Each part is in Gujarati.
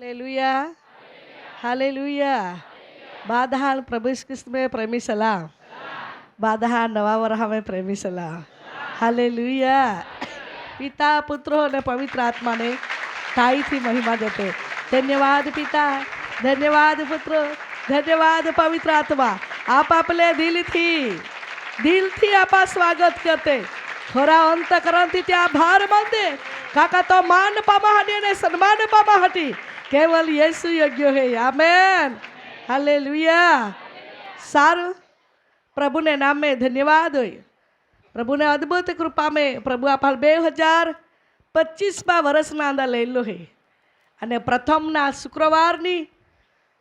हालेलुया हालेलुया बादहान प्रभु यीशु क्रिस्त में प्रेमी सलाम बादहान नवा वरहा में प्रेमी सलाम हालेलुया पिता पुत्र और पवित्र आत्मा ने ताई थी महिमा देते। धन्यवाद पिता, धन्यवाद पुत्र, धन्यवाद पवित्र आत्मा। आप अपने दिल थी आपा स्वागत करते थोड़ा अंतकरण थी त्या भार मानते काका तो मान पामा हटी ने सन्मान पामा हटी केवल यीशु योग्य है। Amen hallelujah. सारू प्रभु ने नाम में धन्यवाद हो। प्रभु ने अद्भुत कृपा में प्रभु आप 2025 વર્ષના અંદર લેલો है અને પ્રથમના શુક્રવારની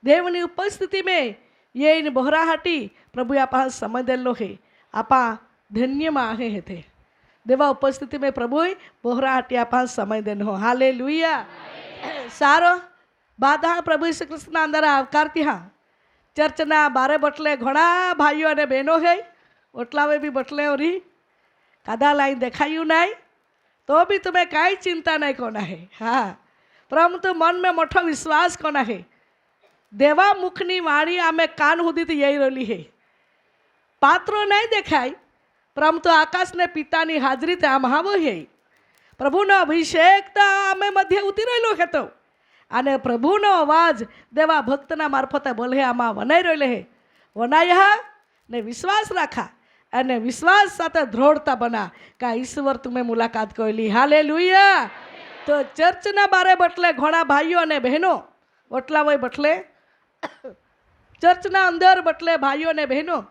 દેવની ઉપસ્થિતિ में ये इन बहराहाटी प्रभु आप समय देलो है। आपा धन्य माहे है थे देवा उपस्थिति में प्रभु बहराहाटी आप समय देन हो। हालेलुया। सारो बाधा प्रभु यीशु कृष्ण अंदर आवकारती हाँ चर्चना बारे बटले घणा भाईओ ने बहनों है ओटलावे भी बटले और कादा लाइन देखायु नहीं तो भी तुम्हें काई चिंता नहीं कोना है। हाँ परंतु मन में मोटो विश्वास कोना है देवा मुखनी वाणी आमे कान हुदी तो यही रही है पात्रो नहीं देखाय परंतु आकाश ने पिता नी हाजरी ते आम हावो है प्रभु नो अभिषेक तो आमे मध्य उतरेलो है तो आने प्रभु नो अवाज देवा भक्तना मार्फते बोले आमा वनाई रहे है वनाया ने विश्वास राखा अने विश्वास साथे दृढ़ता बना का ईश्वर तुम्हें मुलाकात करेली। हालेलुया। तो चर्चना बारे बटले घणा भाईओ ने बहनों ओटला वही बटले चर्चना अंदर बटले भाईओ ने बहनों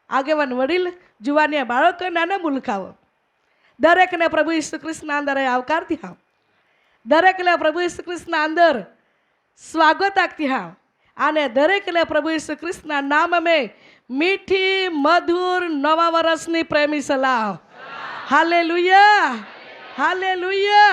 आगेवान वडील जुवानिया बाळक नाना मुलकाओ दरेक ने प्रभु यीशु कृष्ण अंदर आवकारती हाँ दरेक ने प्रभु यीशु कृष्ण अंदर स्वागत आगती हाँ आने दरेक ने प्रभु यीशु कृष्ण नाम में मीठी मधुर नवा वर्षनी प्रेमी सलाह। Hallelujah hallelujah.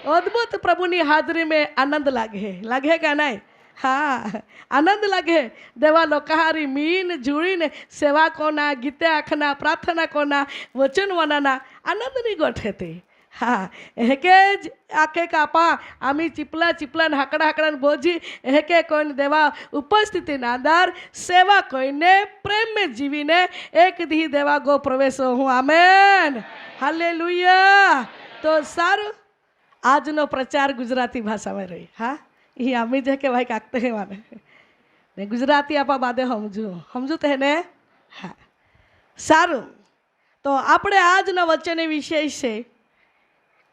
अद्भुत प्रभुनी हाजरी में आनंद लागे का नहीं। हाँ आनंद लगे देवा लोकहारी मीन जुड़ीने सेवा कोना गीते आखना प्रार्थना कोना वचन वनाना आनंद नहीं गोठे थे। हाँ एके आके कापा आमी चिपला चिपला हाकड़ा हाकड़ा बोझी एके कोई देवा उपस्थिति नादार सेवा कोईने प्रेम में जीवीने एक दी देवा गो प्रवेश हूँ। Amen hallelujah. तो सारू आज नो प्रचार गुजराती भाषा में रही। हाँ ये आमी जे के भाई काकते हैं माने ने गुजराती आपा बादे समझू तो है ने। हाँ सारू तो आपणे आज नो वचन विषय से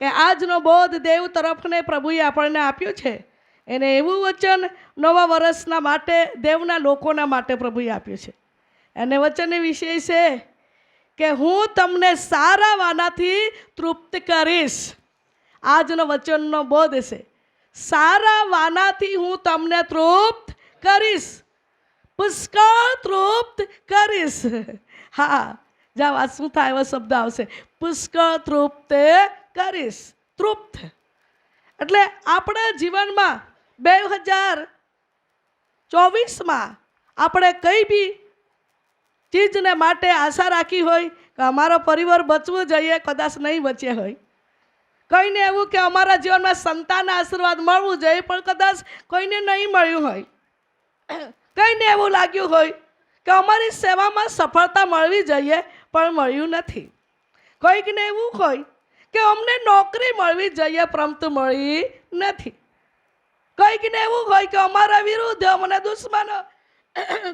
કે આજનો બોધ દેવ તરફને પ્રભુએ આપણને આપ્યો છે એને એવું વચન નવા વર્ષના માટે દેવના લોકોના માટે પ્રભુએ આપ્યું છે અને વચનનો વિષય છે કે હું તમને સારા વાનાથી તૃપ્ત કરીશ। આજનો વચનનો બોધ છે સારા વાનાથી હું તમને તૃપ્ત કરીશ પુષ્કળ તૃપ્ત કરીશ। હા જાવ આ શું થાય એવો શબ્દ આવશે પુષ્કળ તૃપ્ત કરીશ તૃપ્ત એટલે આપણા જીવનમાં 2024 આપણે કઈ બી ચીજને માટે આશા રાખી હોય કે અમારો પરિવાર બચવું જોઈએ કદાચ નહીં બચે હોય કોઈને એવું કે અમારા જીવનમાં સંતાન આશીર્વાદ મળવું જોઈએ પણ કદાચ કોઈને નહીં મળ્યું હોય કોઈને એવું લાગ્યું હોય કે અમારી સેવામાં સફળતા મળવી જોઈએ પણ મળ્યું નથી કોઈકને એવું હોય કે અમને નોકરી મળવી જોઈએ પરંતુ મળી નથી કોઈકને એવું હોય કે અમારા વિરુદ્ધ અમને દુશ્મનો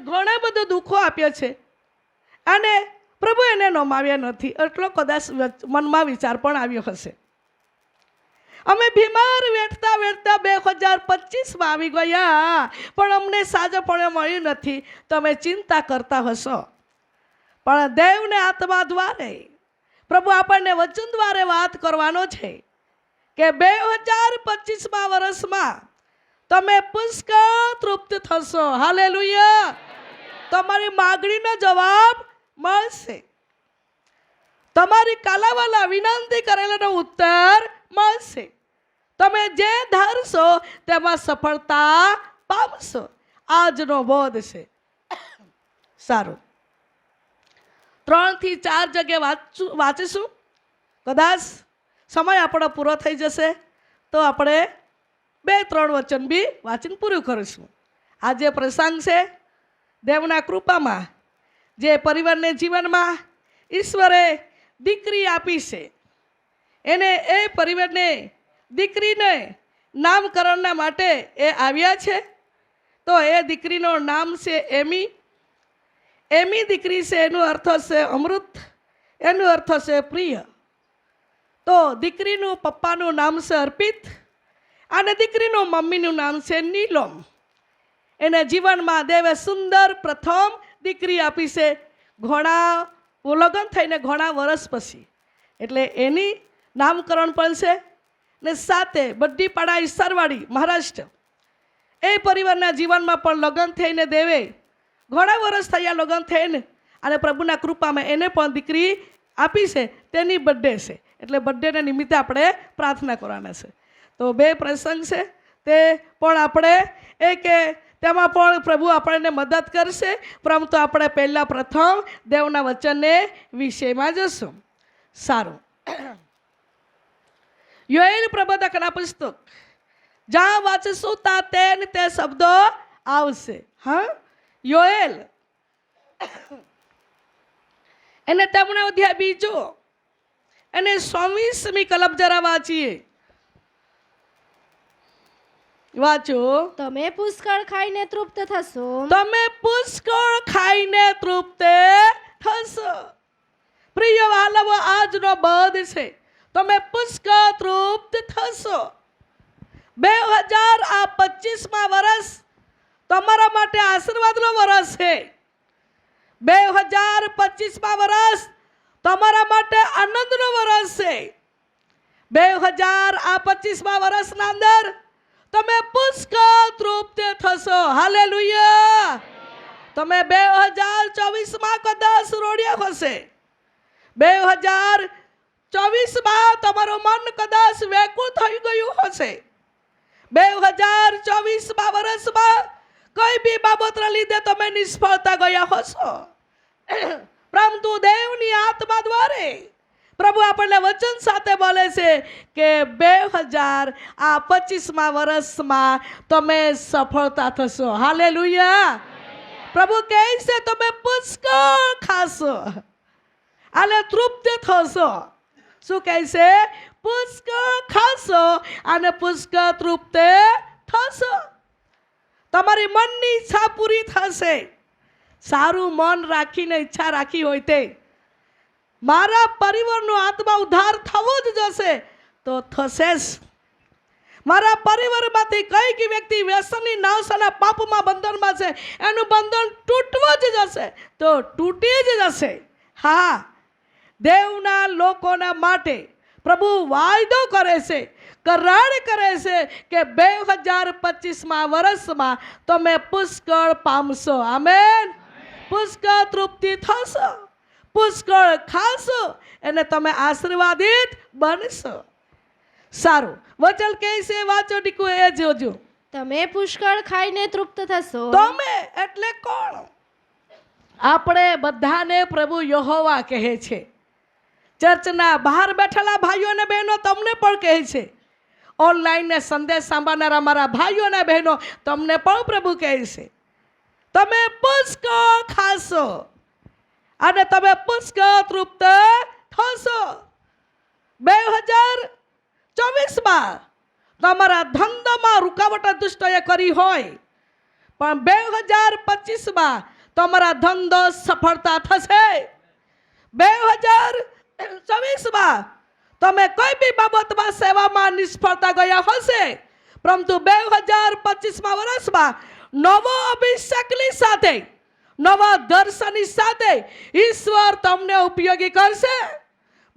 ઘણા બધા દુઃખો આપ્યા છે અને પ્રભુ એને નમાવ્યા નથી એટલો કદાચ મનમાં વિચાર પણ આવ્યો હશે। અમે બીમાર વેઠતા વેઠતા 2025 આવી ગયા પણ અમને સાજપણે મળ્યું નથી તો અમે ચિંતા કરતા હશો પણ દેવને આત્મા દ્વારે प्रभु आपने वचन द्वारे बात करवानो छे के 2025 वर्ष में तमे पुष्कळ तृप्त थशो। हालेलुया। तमारी मागणीनो जवाब मळशे तमारी कालावाला विनंती करेलानो उत्तर मळशे तमे जे धारशो तेमां सफलता पामशो। આજનો બોધ છે સારું 3 થી 4 જગ્યાએ વાંચીશું કદાચ સમય આપણો પૂરો થઈ જશે તો આપણે 2-3 વચન બી વાંચીને પૂરું કરું છું. આજે પ્રસંગ છે દેવના કૃપામાં જે પરિવારને જીવનમાં ઈશ્વરે દીકરી આપી છે, એને એ પરિવારને દીકરીને નામકરણના માટે એ આવ્યા છે. તો એ દીકરીનું નામ છે એમી. એમી દીકરી છે, એનો અર્થ છે અમૃત, એનો અર્થ છે પ્રિય. તો દીકરીનું પપ્પાનું નામ છે અર્પિત અને દીકરીનું મમ્મીનું નામ છે નીલમ. એને જીવનમાં દેવે સુંદર પ્રથમ દીકરી આપી છે ઘણા લગ્ન થઈને ઘણા વર્ષ પછી. એટલે એની નામકરણ પણ છે. ને સાથે બડ્ડીપાડા ઈસરવાડી મહારાષ્ટ્ર એ પરિવારના જીવનમાં પણ લગ્ન થઈને દેવે ઘણા વર્ષ થયા લગ્ન થઈને, અને પ્રભુના કૃપામાં એને પણ દીકરી આપી છે. તેની બર્થડે છે, એટલે બર્થડેના નિમિત્તે આપણે પ્રાર્થના કરવાના છે. તો 2 પ્રસંગ છે તે પણ આપણે કે તેમાં પણ પ્રભુ આપણને મદદ કરશે. પરંતુ આપણે પહેલાં પ્રથમ દેવના વચનને વિષયમાં જશું. સારું, યોએલ પ્રબોધકના પુસ્તક જ્યાં વાંચશું ત્યાં તે શબ્દો આવશે. હા, યોએલ એને તેમણે અધ્યાય 2 અને 24મી કલમ જરા વાંચીએ. વાંચો. તમે પુષ્કળ ખાઈને તૃપ્ત થશો. તમે પુષ્કળ ખાઈને તૃપ્ત થશો. પ્રિય વાલવો, આજનો બધ છે તમે પુષ્કળ તૃપ્ત થશો. 2025માં વર્ષ તમારા માટે આશીર્વાદનો વર્ષ છે. 2025માં વર્ષ તમારા માટે આનંદનો વર્ષ છે. 2025માં વર્ષના અંદર તમે પુષ્કળ તૃપ્ત થશો. હાલેલુયા. તમે 2024માં કદાચ રોડ્યા હશે. 2024માં તમારું મન કદાચ વ્યાકુળ થઈ ગયું હશે. 2024માં વર્ષમાં કોઈ બી બાબતના લીધે તમે નિષ્ફળતા ગયા હશો. પરંતુ દેવની આત્મા દ્વારા પ્રભુ આપણને વચન સાથે બોલે છે કે 2025માં વર્ષમાં તમે સફળતા થશો. હાલેલુયા. પ્રભુ કહે છે તમે પુષ્કળ ખાશો અને તૃપ્ત થશો. શું કહે છે? પુષ્કળ ખાશો અને પુષ્કળ તૃપ્ત થશો. તમારી મનની ઈચ્છા પૂરી થશે. સારું મન રાખીને ઈચ્છા રાખી હોય તે મારા પરિવારનો આત્મા ઉદ્ધાર થવો જ જશે તો થશે જ. મારા પરિવારમાંથી કઈક વ્યક્તિ વ્યસનની નાશ અને પાપમાં બંધનમાં છે, એનું બંધન તૂટવું જ જશે તો તૂટી જ જશે. હા, દેવના લોકોના માટે પ્રભુ વાયદો કરે છે, કરાર કરે છે કે 2025માં વર્ષમાં તમે પુષ્કળ પામશો. આમેન. પુષ્કળ તૃપ્તિ થશો, પુષ્કળ ખાશો અને તમે આશીર્વાદિત બનશો. સારું, વચન કહે છે, વાંચો ટીકુ એ જોજો. તમે પુષ્કળ ખાઈને તૃપ્ત થશો. તમે એટલે કોણ? આપણે બધાને પ્રભુ યહોવા કહે છે. ચર્ચના બહાર બેઠેલા ભાઈઓ અને બહેનો તમને પણ કહે છે. ઓનલાઈન ને સંદેશ સાંભળનારા મારા ભાઈઓ અને બહેનો તમને પણ પ્રભુ કહે છે તમે પુષ્કળ ખાશો અને તમે પુષ્કળ તૃપ્ત થશો. 2024માં તમારા ધંધામાં રૂકાવટ દુષ્ટોએ કરી હોય, પણ 2025માં તમારા ધંધો સફળતા થશે. 2024માં તમે કોઈ બી બાબતમાં સેવામાં નિષ્ફળતા ગયા હશે, પરંતુ 2025માં વર્ષમાં નવો અભિષેકની સાથે, નવા દર્શનની સાથે ઈશ્વર તમને ઉપયોગી કરશે.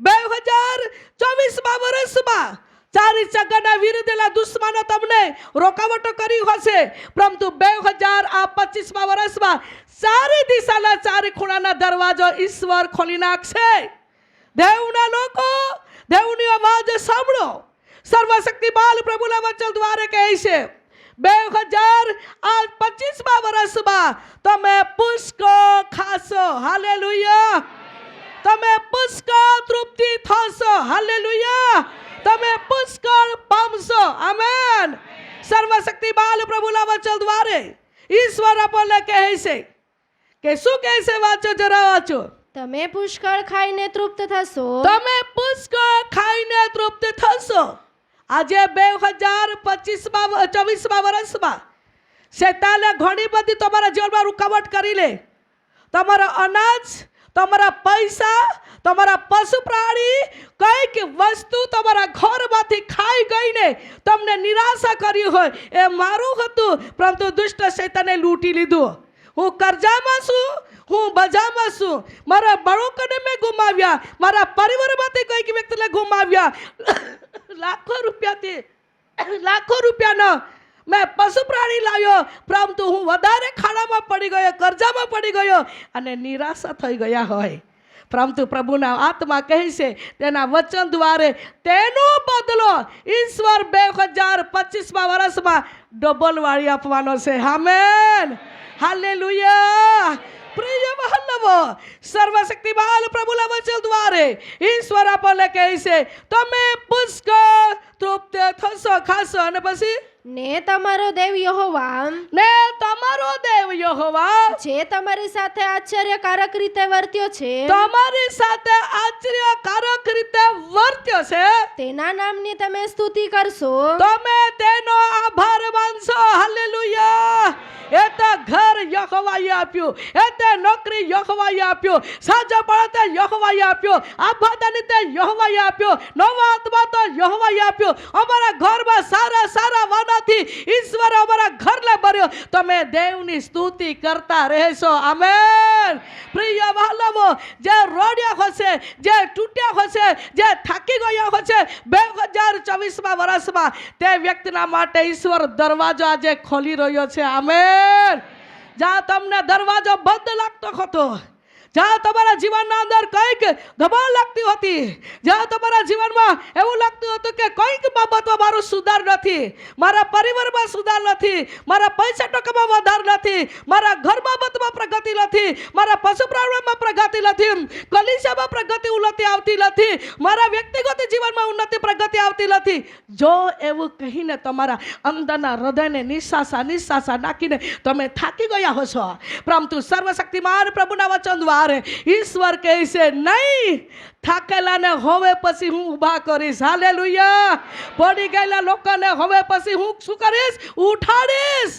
2024માં વર્ષમાં ચારી ચક્કરના વિરુદ્ધના દુશ્મનો તમને રોકાવટો કરી હશે, પરંતુ 2025માં વર્ષમાં ચારે દિશાના ચારે ખૂણાના દરવાજો ઈશ્વર ખોલી નાખશે. દેવના લોકો, દેવની અવાજ સાંભળો. સર્વશક્તિમાન પ્રભુના વચન દ્વારા કહે છે 2025માં વર્ષમાં તમે પુષ્કળ ખાશો. હાલેલુયા. તમે પુષ્કળ તૃપ્તિ થશો. હાલેલુયા. તમે પુષ્કળ પામશો. આમેન. સર્વશક્તિ બાલ પ્રભુના વચન દ્વારે ઈશ્વર આપણને કહે છે કે શું કહે છે? વાંચો, જરા વાંચો. તમે પુષ્કળ ખાઈને તૃપ્ત થશો. તમે પુષ્કળ ખાઈને તૃપ્ત થશો. આજે 2024 વર્ષમાં શેતાને ઘણી બધી તમારા જીવનમાં રૂકાવટ કરી લે. તમારા અનાજ, તમારા પૈસા, તમારા પશુ પ્રાણી, કઈક વસ્તુ તમારા ઘરમાંથી ખાઈ ગઈને તમને નિરાશા કરી હોય એ મારું હતું, પરંતુ દુષ્ટ શૈતાને લૂંટી લીધું. હું કરજામાં છું, હું બજામાં છું, મારા બાળકોને મેં ગુમાવ્યા, મારા પરિવારમાંથી કઈક વ્યક્તિને ગુમાવ્યા. લાખો રૂપિયાનો મેં પશુ પ્રાણી લાવ્યો, પરંતુ હું વધારે ખાડામાં પડી ગયો, કરજામાં પડી ગયો અને નિરાશા થઈ ગયા હોય. પરંતુ પ્રભુના આત્મા કહે છે તેના વચન દ્વારે તેનો બદલો ઈશ્વર 2025 વર્ષમાં ડબલ વાળી આપવાનો છે. Amen, hallelujah. પ્રિય વહાલવો, સર્વશક્તિમાન પ્રભુના વચન દ્વારે ઈશ્વર આપણને કહે છે તમે પુષ્કળ તૃપ્ત થશો, ખાશો. અને પછી ને તમારો દેવ યહોવા, ને તમારો દેવ યહોવા જે તમારી સાથે આશ્ચર્યકારક રીતે વર્ત્યો છે, તમારી સાથે આશ્ચર્યકારક રીતે વર્ત્યો છે, તેના નામની તમે સ્તુતિ કરશો. તમે તેનો આભાર માનશો. હાલેલુયા. એ તો ઘર યહોવાએ આપ્યું, એ તે નોકરી યહોવાએ આપ્યું, સાજા પડતે યહોવાએ આપ્યો, આભાદાની તે યહોવાએ આપ્યો, નવો આત્મા તો યહોવાએ આપ્યો. અમારા ઘરમાં સારા સારા વાદાથી ઈશ્વરે અમારા ઘરને ભર્યો. તમે દેવની સ્તુતિ કરતા રહેશો. આમેન. પ્રિય વહાલવો, જે રોડ્યા હશે, જે તૂટ્યા હશે, જે થાકી ગયા હશે 2024 વર્ષમાં, તે વ્યક્તિના માટે ઈશ્વર દરવાજો આજે ખોલી રહ્યો છે. આમેન. જ્યાં તમને દરવાજો બંધ લાગતો હતો, જ્યાં તમારા જીવનના અંદર કંઈક દબાણ લાગતી હતી, જ્યાં તમારા જીવનમાં એવું લાગતું હતું કે કંઈક બાબતમાં મારું સુધાર નથી, મારા પરિવારમાં સુધાર નથી, મારા પૈસા ટકામાં વધાર નથી, મારા ઘર બાબતમાં પ્રગતિ નથી, મારા પશુ પ્રાણીમાં પ્રગતિ નથી, કલીસામાં પ્રગતિ ઉન્નતિ આવતી નથી, મારા વ્યક્તિગત જીવનમાં ઉન્નતિ પ્રગતિ આવતી નથી. જો એવું કહીને તમારા અંદરના હૃદયને નિશાસા નાખીને તમે થાકી ગયા હશો, પરંતુ સર્વશક્તિમાન પ્રભુના વચન દ્વારા ઈશ્વર કહે છે નહીં, થાકેલાને હવે પછી હું ઊભા કરીશ. હાલેલુયા. પડી ગયેલા લોકોને હવે પછી હું શું કરીશ? ઉઠાડીશ.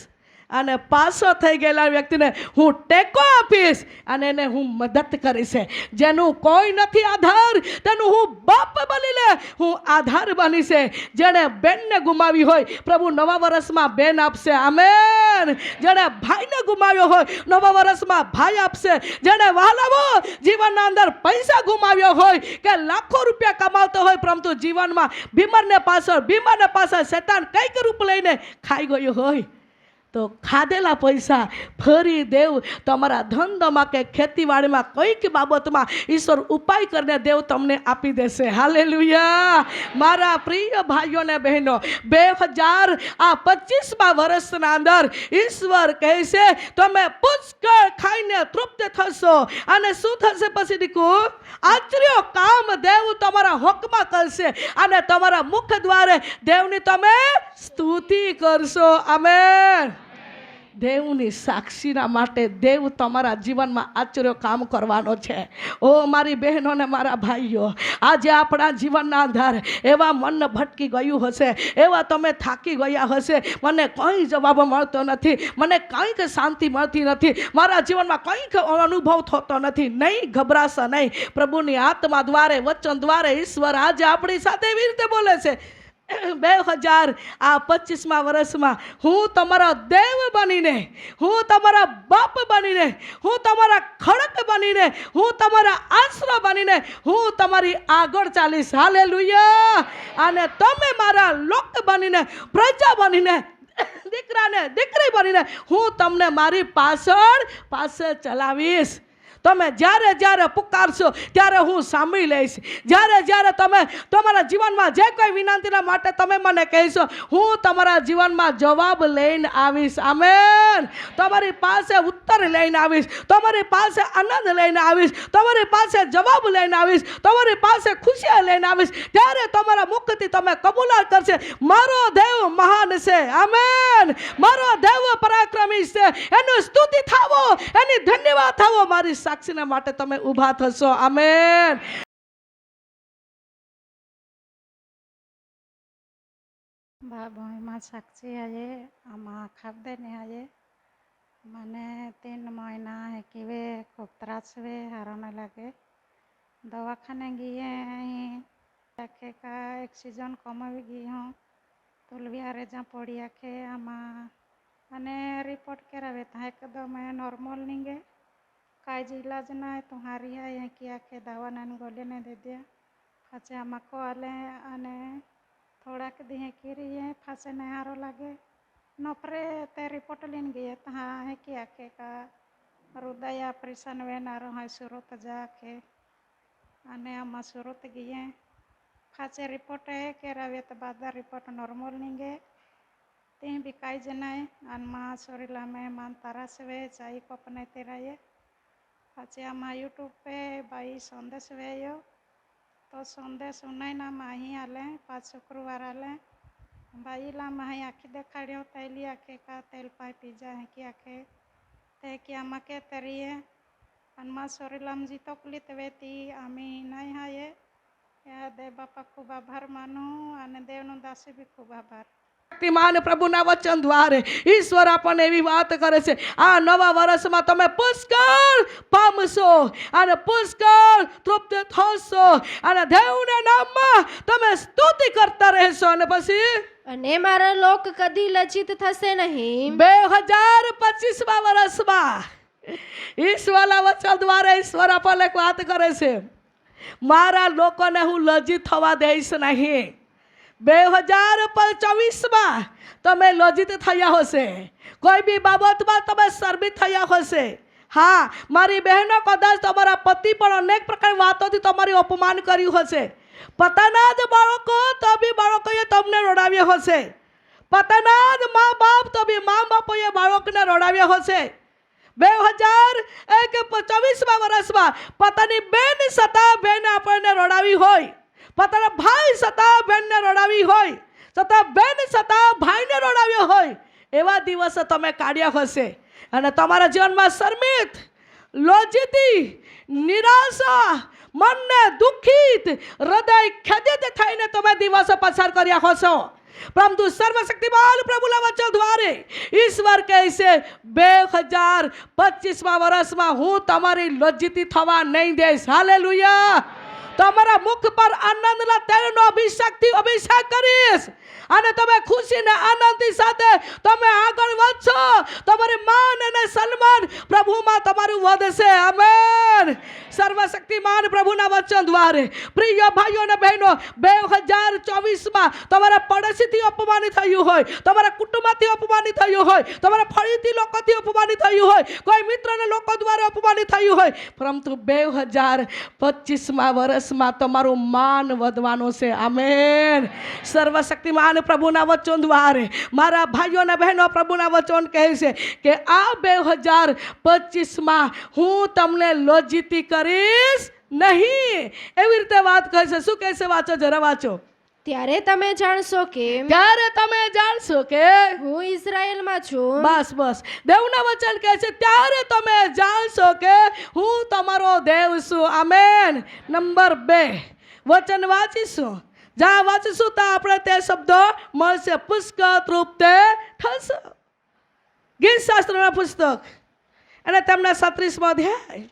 અને પાછો થઈ ગયેલા વ્યક્તિને હું ટેકો આપીશ અને એને હું મદદ કરીશ. જેનું કોઈ નથી આધાર, તેનું હું બાપ બનીને હું આધાર બનીશ. જેણે બેનને ગુમાવી હોય, પ્રભુ નવા વર્ષમાં બેન આપશે. આમેન. જેણે ભાઈને ગુમાવ્યો હોય, નવા વર્ષમાં ભાઈ આપશે. જેણે વહાલાવો જીવનના અંદર પૈસા ગુમાવ્યો હોય કે લાખો રૂપિયા કમાવતો હોય, પરંતુ જીવનમાં બીમારને પાછળ શેતાન કઈક રૂપ લઈને ખાઈ ગયો હોય, તો ખાધેલા પૈસા ફરી દેવ તમારા ધંધામાં કે ખેતીવાડીમાં કઈક બાબતમાં ઈશ્વર ઉપાય કરીને દેવ તમને આપી દેશે. હાલેલુયા. મારા પ્રિય ભાઈઓ ને બહેનો, 2025 વર્ષના અંદર ઈશ્વર કહે છે તમે પુષ્કળ ખાઈને તૃપ્ત થશો. અને શું થશે પછી દીકુ? આશ્ચર્ય કામ દેવ તમારા હોકમાં કરશે અને તમારા મુખ દ્વારે દેવની તમે સ્તુતિ કરશો. આમેન. દેવની સાક્ષીના માટે દેવ તમારા જીવનમાં આશ્ચર્ય કામ કરવાનો છે. ઓ મારી બહેનો ને મારા ભાઈઓ, આજે આપણા જીવનના આધાર એવા મન ભટકી ગયું હશે, એવા તમે થાકી ગયા હશે, મને કંઈ જવાબ મળતો નથી, મને કંઈક શાંતિ મળતી નથી, મારા જીવનમાં કંઈક અનુભવ થતો નથી. નહીં ગભરાશો નહીં. પ્રભુની આત્મા દ્વારે, વચન દ્વારે ઈશ્વર આજે આપણી સાથે એવી રીતે બોલે છે 2025 વર્ષમાં હું તમારા દેવ બનીને, હું તમારા બાપ બનીને, હું તમારા ખડક બનીને, હું તમારા આશરો બનીને હું તમારી આગળ ચાલીશ. હાલેલુયા. અને તમે મારા લોક બનીને, પ્રજા બનીને, દીકરાને દીકરી બનીને હું તમને મારી પાછળ ચલાવીશ. તમે જ્યારે જ્યારે પુકારશો ત્યારે હું સાંભળી લઈશ. જ્યારે તમે તમારા જીવનમાં જે કોઈ વિનંતીના માટે તમે મને કહેશો, હું તમારા જીવનમાં જવાબ લઈને આવીશ. આમેન. આમેન. તમારી પાસે ઉત્તર લઈને આવીશ, તમારી પાસે આનંદ લઈને આવીશ, તમારી પાસે જવાબ લઈને આવીશ, તમારી પાસે ખુશી લઈને આવીશ. ત્યારે તમારા મુખથી તમે કબૂલાત કરશે, મારો દેવ મહાન છે. આમેન. મારો દેવ પરાક્રમી છે. એનું સ્તુતિ થાવો, એની ધન્યવાદ થાવો. મારી સાક્ષીના માટે તમે ઊભા થશો. આમેન. બાબોમાં સાક્ષી આજે આમાં ખાબદેને આજે મને 3 મહિना है कि वे खूब त्रास हुए हारने लगे. दवाखाने गए आखे का ऑक्सीजन कमी गई हूँ तुलवियारे जहाँ पड़ी आखे आमा अने रिपोर्ट करावे था एकदम नॉर्मल नहीं गे काज इलाज ना है तुम्हारी है कि आखे दवा ने गोली ने दे दिया पाचे आमा को आले अने थोड़ा के दिए कीरी है फांसे नहीं हारो लगे नौपरे ते रिपोर्ट लेने गए तहाँ है कि आखे का हृदय ऑपरेशन वे नारो है सूरत जाके अने आमा सूरत गए फाचे रिपोर्ट है के रवे तो बाद रिपोर्ट नॉर्मल नहीं गए तीन भी काई जनाए अनमा सोरीला में मान तारा से वे चाई को अपने तेरा ये फाचे आमा यूट्यूब पे भाई संदेश वे यो तो संदेश उन्हें ना माही आले 5 शुक्रवार आले भाई ला माही आखी देखाड़ियो तैली आखे का तेल पाई पिज्जा है कि आखे ते कि आमा के तरी है अनमा सोरीलाम जी तो कुली तवेती आमी नहीं है ये या देव बापा खूब आभार मानू अने देवनो दासी भी खूब आभार. શક્તિમાન પ્રભુના વચન દ્વારે ઈશ્વર આપણને એવી વાત કરે છે, આ નવા વર્ષમાં તમે પુષ્કળ પામશો અને પુષ્કળ તૃપ્ત થશો અને દેવના નામમાં તમે સ્તુતિ કરતા રહેશો. અને પછી અને મારા લોક કદી લજ્જિત થશે નહીં. 2025 વર્ષમાં ઈશ્વરના વચન દ્વારા ઈશ્વર આપણને એક વાત કરે છે, મારા લોકોને હું લજ્જિત થવા દઈશ નહીં. 2024માં તમે લજ્જિત થયા હશે, કોઈ બી બાબતમાં તમે શરમિત થયા હશે. હા, મારી બહેનો, કદાચ તમારા પતિ પણ અનેક પ્રકારની વાતોથી તમારી અપમાન કર્યું હશે. પોતાના જ બાળકો તો બી બાળકોએ તમને રડાવ્યા હશે, પોતાના જ મા બાપ તો બી મા બાપોએ બાળકને રડાવ્યા હશે. 2024માં વર્ષમાં પોતાની બેન છતાં બેન આપણને રડાવી હોય, પોતાના ભાઈ છતાં બેનને રડાવી હોય, છતાં બેન છતાં ભાઈને રડાવ્યો હોય, એવા દિવસો તમે કાઢ્યા હશે અને તમારા જીવનમાં શરમિત, લોજિતી, નિરાશા, મનને દુઃખિત, હૃદય ખેદિત થઈને તમે દિવસો પસાર કર્યા હશો. પરંતુ સર્વશક્તિમાન પ્રભુના વચન દ્વારે ઈશ્વર કહે છે, 2025માં વર્ષમાં હું તમારી લજ્જિત થવા નહીં દઈશ. હાલેલુયા. તમારા મુખ પર આનંદના તેલનો અભિષેકથી અભિષેક કરીશ અને તમે ખુશીને આનંદની સાથે તમે આગળ વધશો. તમારી માન અને સન્માન પ્રભુમાં તમારું વધશે. આમેન. સર્વશક્તિમાન પ્રભુના વચન દ્વારે પ્રિય ભાઈઓ અને બહેનો, 2024માં તમારા પડોશીથી અપમાનિત થયું હોય, તમારા કુટુંબમાંથી અપમાનિત થયું હોય, તમારા ફળીથી લોકોથી અપમાનિત થયું હોય, કોઈ મિત્રના લોકો દ્વારા અપમાનિત થયું હોય, પરંતુ 2025માં વર્ષમાં તમારું માન વધવાનું છે. આમેન. સર્વશક્તિમાન પ્રભુના વચન દ્વારે મારા ભાઈઓ અને બહેનો, પ્રભુના વચન કહે છે કે આ 2025માં હું તમને લજ્જિત કરીશ નહીં. એવી રીતે વાત કહે છે. શું કહે છે? વાંચો, જરા વાંચો. ત્યારે તમે જાણશો કે હું ઇઝરાયલમાં છું. બસ બસ, દેવના વચન કહે છે ત્યારે તમે જાણશો કે હું તમારો દેવ છું. આમેન. નંબર 2 વચન વાંચીશું, જ્યાં વાંચીશું ત્યાં આપણે તે શબ્દો મળશે, પુષ્કળ તૃપ્ત થશો. ગીત શાસ્ત્રના પુસ્તક અને તેમના 37મો અધ્યાય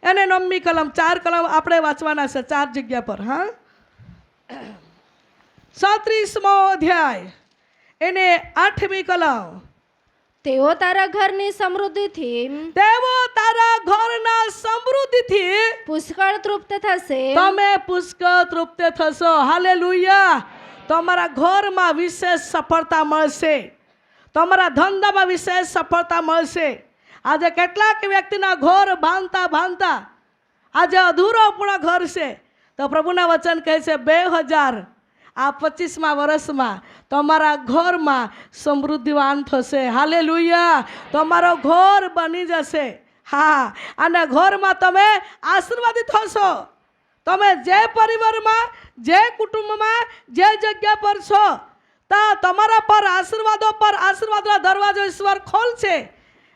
અને 9મી કલમ, 4 કલમ આપણે વાંચવાના છે, 4 જગ્યા પર. હા, 37મો અધ્યાય એને 8મી કલમ. તેઓ તારા ઘરની સમૃદ્ધિથી પુષ્કળ તૃપ્ત થશે. તમે પુષ્કળ તૃપ્ત થશો. હાલેલુયા. તમારા ઘરમાં વિશેષ સફળતા મળશે, તમારા ધંધામાં વિશેષ સફળતા મળશે. આજે કેટલાક વ્યક્તિના ઘર બાંધતા આજે અધૂરો પૂર્ણ ઘર છે, તો પ્રભુના વચન કહે છે 2000 આ 25મા વર્ષમાં તમારા ઘરમાં સમૃદ્ધિવાન થશે. હાલેલુયા. તમારો ઘર બની જશે. હા, અને ઘરમાં તમે આશીર્વાદિત થશો. તમે જે પરિવારમાં, જે કુટુંબમાં, જે જગ્યા પર છો, તમારા પર આશીર્વાદના દરવાજો ઈશ્વર ખોલશે.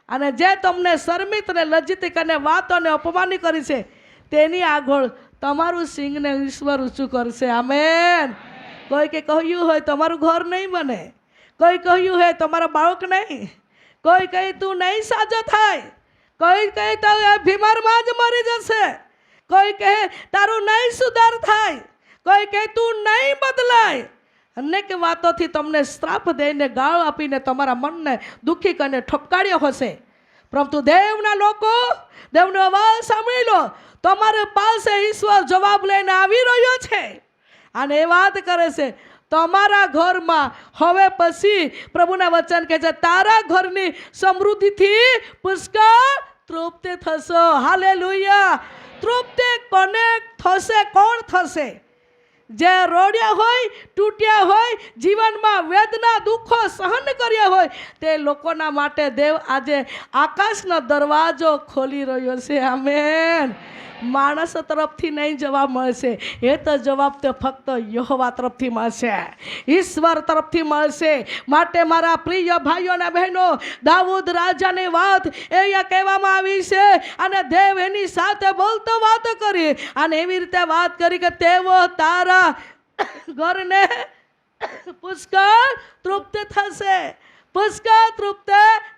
અને જે તમને શરમિત ને લજ્જિત કરીને વાતો અને અપમાની કરી છે, તેની આગળ તમારું સિંગને ઈશ્વર ઊંચું કરશે. આમેન. કોઈ કે કહ્યું હોય તમારું ઘર નહીં બને, કોઈ કહ્યું હોય તમારા બાળક નહીં, કોઈ કહે તું નહીં સાજો થાય, કોઈ કહે તો બીમારમાં જ મરી જશે, કોઈ કહે તારું નહીં સુધાર થાય, કોઈ કહે તું નહીં બદલાય. અનેક વાતોથી તમને શ્રાપ દઈને, ગાળ આપીને તમારા મનને દુઃખી કરીને ઠપકાર્યો હશે. પરંતુ દેવના લોકો, દેવનો અવાજ સાંભળી લો. તમારી પાસે ઈશ્વર જવાબ લઈને આવી રહ્યો છે અને એ વાત કરે છે, તમારા ઘરમાં હવે પછી પ્રભુના વચન કહે છે, તારા ઘરની સમૃદ્ધિથી પુષ્કળ તૃપ્તિ થશો. હાલેલુયા. તૃપ્તિ કોને થશે? કોણ થશે? જે રોડ્યા હોય, તૂટ્યા હોય, જીવનમાં વેદના દુઃખો સહન કર્યા હોય, તે લોકોના માટે દેવ આજે આકાશનો દરવાજો ખોલી રહ્યો છે. આમેન. માણસ તરફથી નહીં જવાબ મળશે, એ તો જવાબ તો ફક્ત યહોવા તરફથી મળશે, ઈશ્વર તરફથી મળશે. માટે મારા પ્રિય ભાઈઓ અને બહેનો, દાઉદ રાજાની વાત અહીંયા કહેવામાં આવી છે અને દેવ એની સાથે બોલતો વાત કરી અને એવી રીતે વાત કરી કે તેઓ તારા ઘરને પુષ્કળ તૃપ્ત થશે, પુષ્કળ તૃપ્ત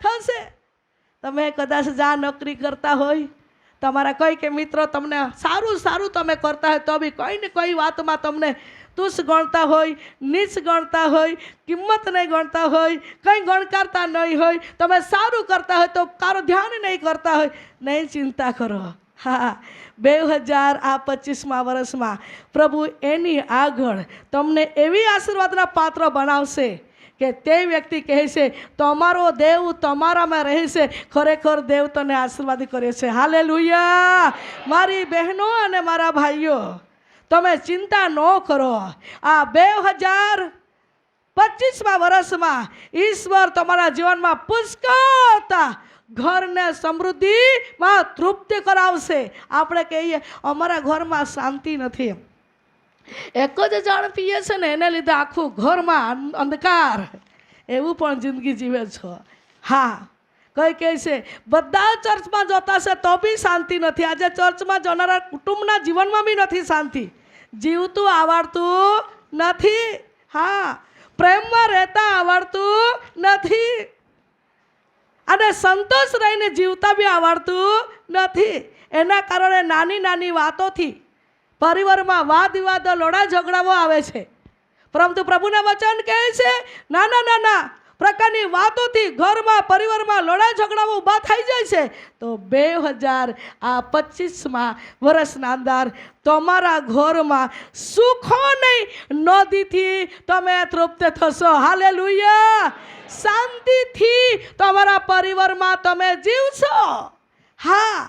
થશે. તમે કદાચ જ્યાં નોકરી કરતા હોય, તમારા કોઈ કે મિત્રો તમને સારું તમે કરતા હોય તો બી કોઈ ને કોઈ વાતમાં તમને તુચ્છ ગણતા હોય, નીચ ગણતા હોય, કિંમત નહીં ગણતા હોય, કંઈ ગણકારતા નહીં હોય, તમે સારું કરતા હોય તો કારો ધ્યાન નહીં કરતા હોય, નહીં ચિંતા કરો. હા, 2025મા વર્ષમાં પ્રભુ એની આગળ તમને એવી આશીર્વાદના પાત્ર બનાવશે કે તે વ્યક્તિ કહે છે, તમારો દેવ તમારામાં રહે છે. ખરેખર દેવ તને આશીર્વાદ કરે છે. હાલેલુયા. મારી બહેનો અને મારા ભાઈઓ, તમે ચિંતા ન કરો. આ 2025મા વર્ષમાં ઈશ્વર તમારા જીવનમાં પુષ્કળતા, ઘરને સમૃદ્ધિમાં તૃપ્તિ કરાવશે. આપણે કહીએ અમારા ઘરમાં શાંતિ નથી, એક જ જાણ પીએ છે ને એને લીધે આખું ઘરમાં અંધકાર, એવું પણ જિંદગી જીવે છો. હા, કઈ કહે છે બધા ચર્ચમાં જતા છે તો બી શાંતિ નથી. આજે ચર્ચમાં જનારા કુટુંબના જીવનમાં બી નથી શાંતિ, જીવતું આવડતું નથી. હા, પ્રેમમાં રહેતા આવડતું નથી અને સંતોષ રહીને જીવતા બી આવડતું નથી. એના કારણે નાની નાની વાતોથી પરિવારમાં વાદ વિવાદ, લડાઈ ઝઘડાઓ આવે છે. પરંતુ પ્રભુના વચન કહે છે, નાના પ્રકારની વાતોથી ઘરમાં, પરિવારમાં લડાઈ ઝઘડાઓ ઊભા થઈ જાય છે. તો 2025મા વર્ષના અંદર તમારા ઘરમાં સુખો નહીં, નદીથી તમે તૃપ્ત થશો. હાલેલુયા. શાંતિથી તમારા પરિવારમાં તમે જીવશો. હા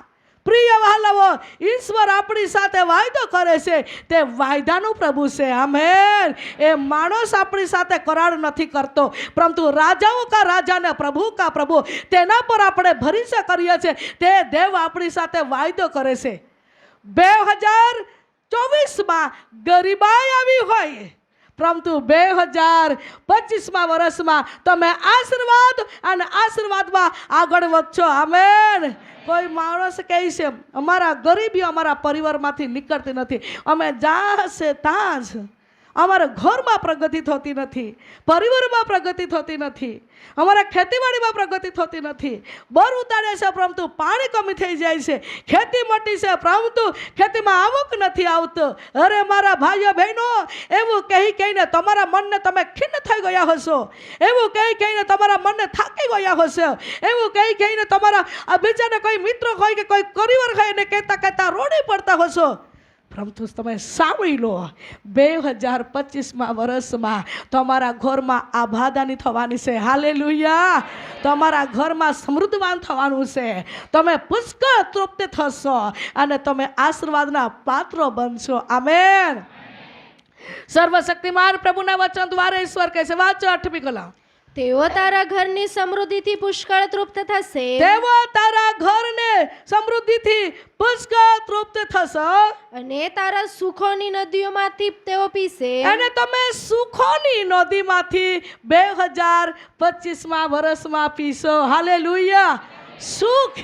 પ્રિય વહાલાઓ, ઈશ્વર આપણી સાથે વાયદો કરે છે, તે વાયદાનું પ્રભુ છે. આમેન. એ માણસ આપણી સાથે કરાર નથી કરતો, પરંતુ રાજાઓ કા રાજા ને પ્રભુ કા પ્રભુ, તેના પર આપણે ભરોસો કરીએ છીએ. તે દેવ આપણી સાથે વાયદો કરે છે. 2024માં ગરીબાઈ આવી હોય, પરંતુ 2025મા વર્ષમાં તમે આશીર્વાદ અને આશીર્વાદમાં આગળ વધશો. આમેન. કોઈ માણસ કહે છે અમારા ગરીબી અમારા પરિવારમાંથી નીકળતી નથી, અમે જ્યાં છે ત્યાં જ અમારા ઘરમાં પ્રગતિ થતી નથી, પરિવારમાં પ્રગતિ થતી નથી, અમારા ખેતીવાડીમાં પ્રગતિ થતી નથી. બર ઉતારે છે પરંતુ પાણી કમી થઈ જાય છે, ખેતી મોટી છે પરંતુ ખેતીમાં આવક નથી આવતો. અરે મારા ભાઈઓ બહેનો, એવું કહીને તમારા મનને તમે ખિન્ન થઈ ગયા હશો, એવું કહીને તમારા મનને થાકી ગયા હશો, એવું કહીને તમારા બીજાને કોઈ મિત્રો હોય કે કોઈ પરિવાર હોય એને કહેતા રોડી પડતા હશો. પરંતુ તમે સાંભળી લો, 2025મા વર્ષમાં તમારા ઘરમાં આભાદાની થવાની છે. હાલેલુયા. તમારા ઘરમાં સમૃદ્ધવાન થવાનું છે. તમે પુષ્કળ તૃપ્ત થશો અને તમે આશીર્વાદના પાત્રો બનશો. આમેન. સર્વશક્તિમાન પ્રભુના વચન દ્વારા ઈશ્વર કહે છે, વાંચો 8મી કલમ. તેઓ તારા ઘરની સમૃદ્ધિથી પુષ્કળ તૃપ્ત થશે તેઓ તારા ઘરને સમૃદ્ધિથી પુષ્કળ તૃપ્ત થશે અને તારા સુખોની નદીઓમાંથી તેઓ પીશે. અને તમે સુખોની નદીમાંથી 2025માં વર્ષમાં પીશો. હાલેલુયા. સુખ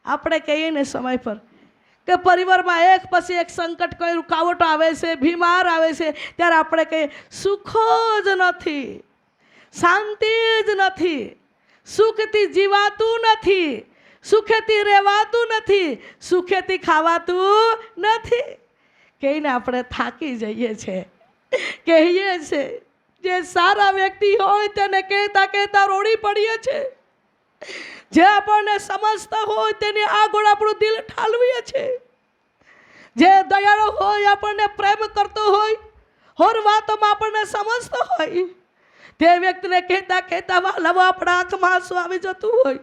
આપણે કહીએ ને સમય પર કે પરિવારમાં એક પછી એક સંકટ, કોઈ રૂકાવટ આવે છે, બીમાર આવે છે, ત્યારે આપણે કહીએ સુખો જ નથી, શાંતિ જ નથી, સુખથી જીવાતું નથી, સુખેથી રહેવાતું નથી, સુખેથી ખાવાતું નથી કહીને આપણે થાકી જઈએ છીએ. કહીએ છે જે સારા વ્યક્તિ હોય તેને કહેતા કહેતા રોડી પડીએ છે. જે આપણને સમજતા હોય તેની આગળ આપણું દિલ ઠાલવીએ છે. જે દયાળુ હોય, આપણને પ્રેમ કરતો હોય, હોર વાતોમાં આપણને સમજતો હોય, તે વ્યક્તિને કહેતા કહેતા વાલાવો આપણા આંખમાં આંસુ આવી જતું હોય.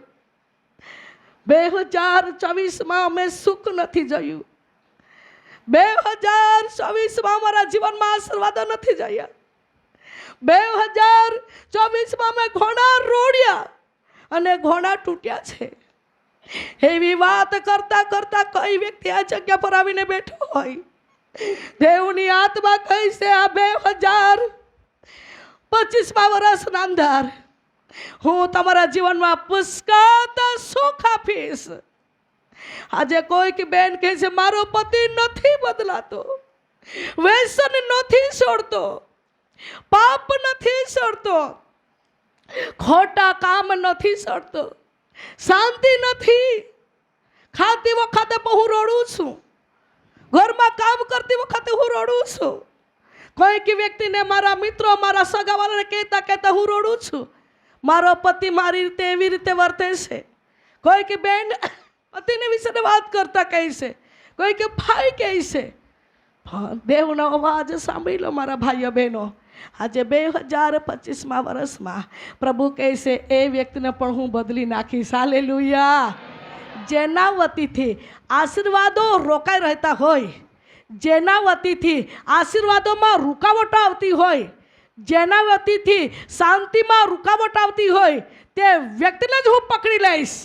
2024માં અમે સુખ નથી જોયું. 2024માં અમારા જીવનમાં આશીર્વાદો નથી જોયા. 2024માં અમે ઘોડા રોડ્યા અને ઘોડા તૂટ્યા છે. એવી વાત કરતા કરતા કઈ વ્યક્તિ આ જગ્યા પર આવીને બેઠો હોય, દેવની આત્મા કહી છે આ 2025માં વર્ષના અંદર હું તમારા જીવનમાં પુષ્કળ સુખ આપીશ. આજે કોઈક બેન કહે છે મારો પતિ નથી બદલાતો, વ્યસન નથી છોડતો, પાપ નથી છોડતો, ખોટા કામ નથી છોડતો, શાંતિ નથી, ખાતી વખતે હું રડું છું, ઘરમાં કામ કરતી વખતે હું રડું છું. કોઈક વ્યક્તિને મારા મિત્રો, મારા સગાવાળાને કહેતા કહેતા હું રડું છું, મારો પતિ મારી રીતે એવી રીતે વર્તે છે. કોઈક બેન પતિને વિશે વાત કરતા કહે છે, કોઈક ભાઈ કહે છે. દેવનો અવાજ સાંભળી લો મારા ભાઈઓ બહેનો. આજે 2025માં વર્ષમાં પ્રભુ કહે છે એ વ્યક્તિને પણ હું બદલી નાખીશ. હાલેલુયા. જેના વતીથી આશીર્વાદો રોકાઈ રહેતા હોય, જેના વતીથી આશીર્વાદોમાં રૂકાવટ આવતી હોય, જેના વતીથી શાંતિમાં રૂકાવટ આવતી હોય, તે વ્યક્તિને જ હું પકડી લઈશ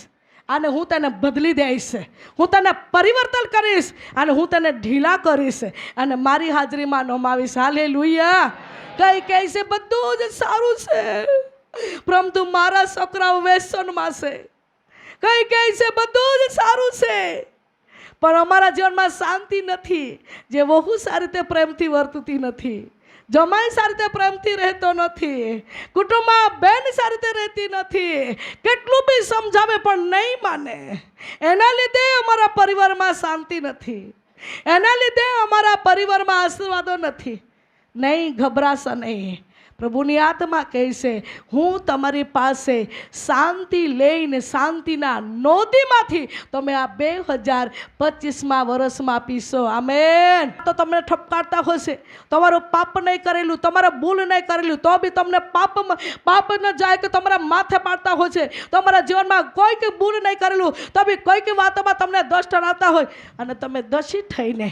અને હું તેને બદલી દઈશ, હું તેને પરિવર્તન કરીશ અને હું તેને ઢીલા કરીશ અને મારી હાજરીમાં નમાવીશ. હાલેલુયા. કઈ કહે છે બધું જ સારું છે, પરંતુ મારા છોકરાઓ વ્યસનમાં છે. કઈ કહે છે બધું જ સારું છે, પણ અમારા જીવનમાં શાંતિ નથી. જે વહુ સારી રીતે પ્રેમથી વર્તતી નથી, જમાઈ સારી રીતે પ્રેમથી રહેતો નથી, કુટુંબમાં બેન સારી રીતે રહેતી નથી, કેટલું બી સમજાવે પણ નહીં માને. એના લીધે અમારા પરિવારમાં શાંતિ નથી, એના લીધે અમારા પરિવારમાં આશીર્વાદો નથી. નહીં, ગભરાશો નહીં. પ્રભુની આત્મા કહે છે હું તમારી પાસે શાંતિ લઈને શાંતિના નદીમાંથી તમે આ 2025માં વર્ષમાં પીશો. આમેન. તો તમને ઠપકારતા હશે, તમારું પાપ નહીં કરેલું, તમારા ભૂલ નહીં કરેલું, તો બી તમને પાપ ન જાય કે તમારા માથે પાડતા હોય છે. તમારા જીવનમાં કોઈક ભૂલ નહીં કરેલું, તો બી કોઈક વાતોમાં તમને દોષ ઠરાવતા હોય અને તમે દોષિત થઈને,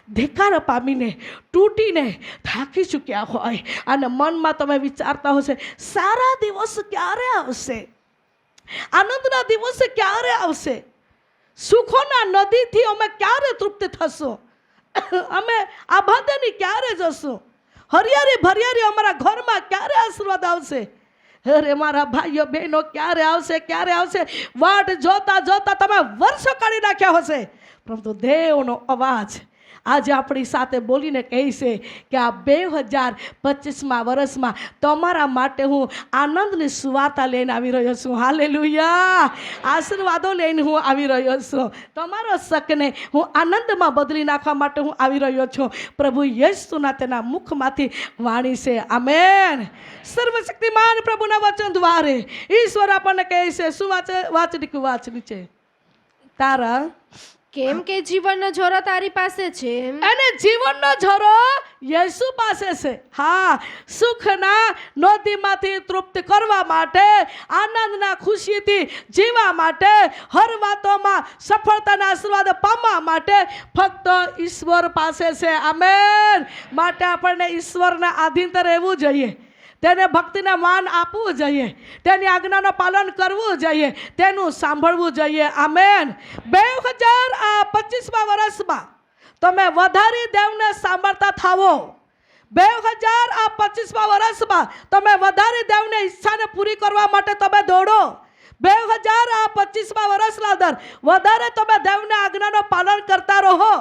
ધિક્કાર પામીને, તૂટીને થાકી ચૂક્યા હોય અને મનમાં તમે વિચારતા હશે સારા દિવસ ક્યારે આવશે, આનંદના દિવસે ક્યારે આવશે, સુખોના નદીથી અમે ક્યારે તૃપ્ત થશું, અમે આબાદની ક્યારે જશું, હરિયાળી ભરિયાળી અમારા ઘરમાં ક્યારે આશીર્વાદ આવશે. અરે મારા ભાઈઓ બહેનો, ક્યારે આવશે, ક્યારે આવશે? વાટ જોતા જોતા તમે વર્ષો કાઢી નાખ્યા હશે, પરંતુ દેવનો અવાજ આજે આપણી સાથે બોલીને કહે છે કે આ 2025માં વર્ષમાં તમારા માટે હું આનંદની સુવાર્તા લઈને આવી રહ્યો છું. હાલેલુયા. આશીર્વાદો લઈને હું આવી રહ્યો છું. તમારો શકને હું આનંદમાં બદલી નાખવા માટે હું આવી રહ્યો છું. પ્રભુ યેસુના તેના મુખમાંથી વાણી છે. આમેન. સર્વશક્તિમાન પ્રભુના વચન દ્વારે ઈશ્વર આપણને કહે છે, શું વાંચની છે તારા કેમ કે જીવનનો ઝોરો તારી પાસે છે. અને જીવનનો ઝરો યેસુ પાસે છે. હા, સુખના નદીમાંથી તૃપ્ત કરવા માટે, આનંદના ખુશીથી જીવવા માટે, હર વાતોમાં સફળતાના આશીર્વાદ પામવા માટે ફક્ત ઈશ્વર પાસે છે. આમેન. માટે આપણને ઈશ્વરના આધીન રહેવું જોઈએ, તેને ભક્તિને માન આપવું જોઈએ, તેની આજ્ઞાનું પાલન કરવું જોઈએ, તેનું સાંભળવું જોઈએ. આમેન. 2025 વર્ષમાં તમે વધારે દેવને સાંભળતા થાવો. 2025 વર્ષમાં તમે વધારે દેવને ઈચ્છાને પૂરી કરવા માટે તમે દોડો. 2025 વર્ષના અંદર વધારે તમે દેવને આજ્ઞાનું પાલન કરતા રહો.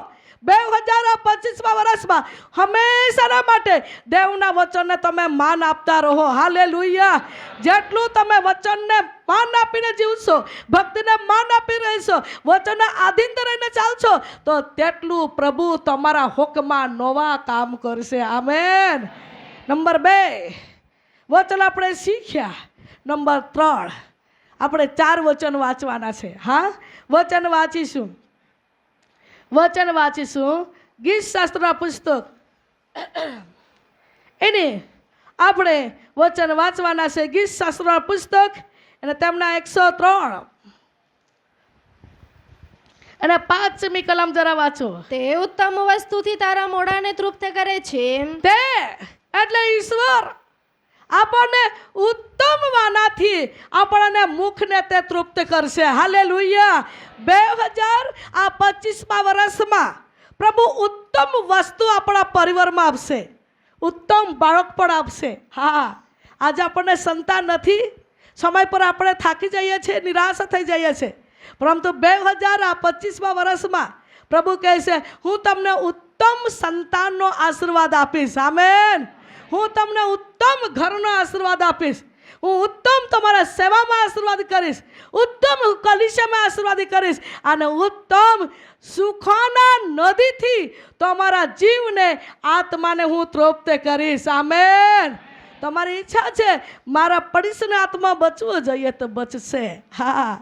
2025 વર્ષમાં હંમેશાના માટે દેવના વચનને તમે માન આપતા રહો. હાલેલુયા. જેટલું તમે વચનને માન આપીને જીવશો, ભક્તિને માન આપી રહીશો, વચનને આધીન રહીને ચાલશો, તો તેટલું પ્રભુ તમારા હુકમાં નવા કામ કરશે. આમેન. નંબર 2 વચન આપણે શીખ્યા. નંબર 3 આપણે 4 વચન વાંચવાના છે. હા, વચન વાંચીશું. ગીત શાસ્ત્રના પુસ્તક એને આપણે વચન વાંચવાના છે. ગીત શાસ્ત્રના પુસ્તક અને તેમના 103 અને 5મી કલમ જરા વાંચો. તે ઉત્તમ વસ્તુથી તારા મોઢાને તૃપ્ત કરે છે. તે એટલે ઈશ્વર આપણને ઉત્તમ વાનાથી આપણને મુખને તે તૃપ્ત કરશે. હાલેલુયા. 2025 વર્ષમાં પ્રભુ ઉત્તમ વસ્તુ આપણા પરિવારમાં આપશે, ઉત્તમ બાળક પણ આપશે. હા, આજે આપણને સંતાન નથી, સમય પર આપણે થાકી જઈએ છીએ, નિરાશ થઈ જઈએ છીએ, પરંતુ 2025 વર્ષમાં પ્રભુ કહે છે, હું તમને ઉત્તમ સંતાનનો આશીર્વાદ આપીશ. આમેન. હું તમને ઉત્તમ ઘરનો આશીર્વાદ આપીશ. હું ઉત્તમ તમારા સેવામાં આશીર્વાદ કરીશ, ઉત્તમ કલીસિયામાં આશીર્વાદ કરીશ, અને ઉત્તમ સુખોના નદીથી તમારા જીવને, આત્માને હું તૃપ્ત કરીશ. આમેન. તમારી ઈચ્છા છે મારા પડીશને આત્મા બચવો જોઈએ તો બચશે. હા,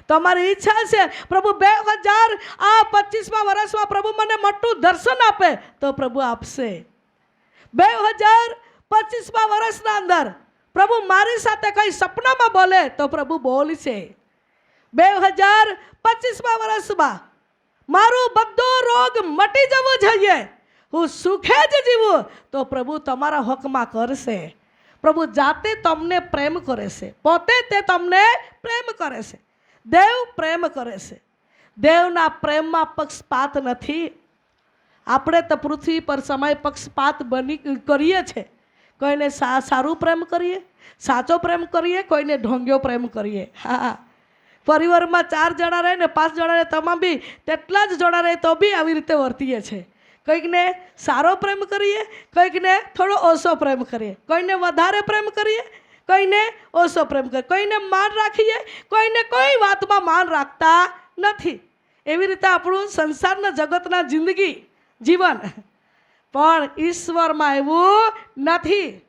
તમારી ઈચ્છા છે પ્રભુ 2025 વર્ષમાં પ્રભુ મને મોટું દર્શન આપે તો પ્રભુ આપશે. 2025 વર્ષના અંદર પ્રભુ મારી સાથે કઈ સપનામાં બોલે તો પ્રભુ બોલશે. 2025 વર્ષમાં મારું બધો રોગ મટી જવો જોઈએ, હું સુખે જ જીવું તો પ્રભુ તમારા હકમાં કરશે. પ્રભુ જાતે તમને પ્રેમ કરે છે, પોતે તે તમને પ્રેમ કરે છે. દેવ પ્રેમ કરે છે. દેવના પ્રેમમાં પક્ષપાત નથી. આપણે તો પૃથ્વી પર સમય પક્ષપાત કરીએ છીએ. કોઈને સારું પ્રેમ કરીએ, સાચો પ્રેમ કરીએ, કોઈને ઢોંગ્યો પ્રેમ કરીએ. હા, પરિવારમાં 4 જણા રહે ને 5 જણા રહે, તમામ બી તેટલા જ જણા રહે તો બી આવી રીતે વર્તીએ છીએ. કંઈકને સારો પ્રેમ કરીએ, કંઈકને થોડો ઓછો પ્રેમ કરીએ, કોઈને વધારે પ્રેમ કરીએ, કોઈને ઓછો પ્રેમ કરીએ, કોઈને માન રાખીએ, કોઈને કોઈ વાતમાં માન રાખતા નથી. એવી રીતે આપણું સંસારના જગતના જીવન, પણ ઈશ્વરમાં એવું નથી.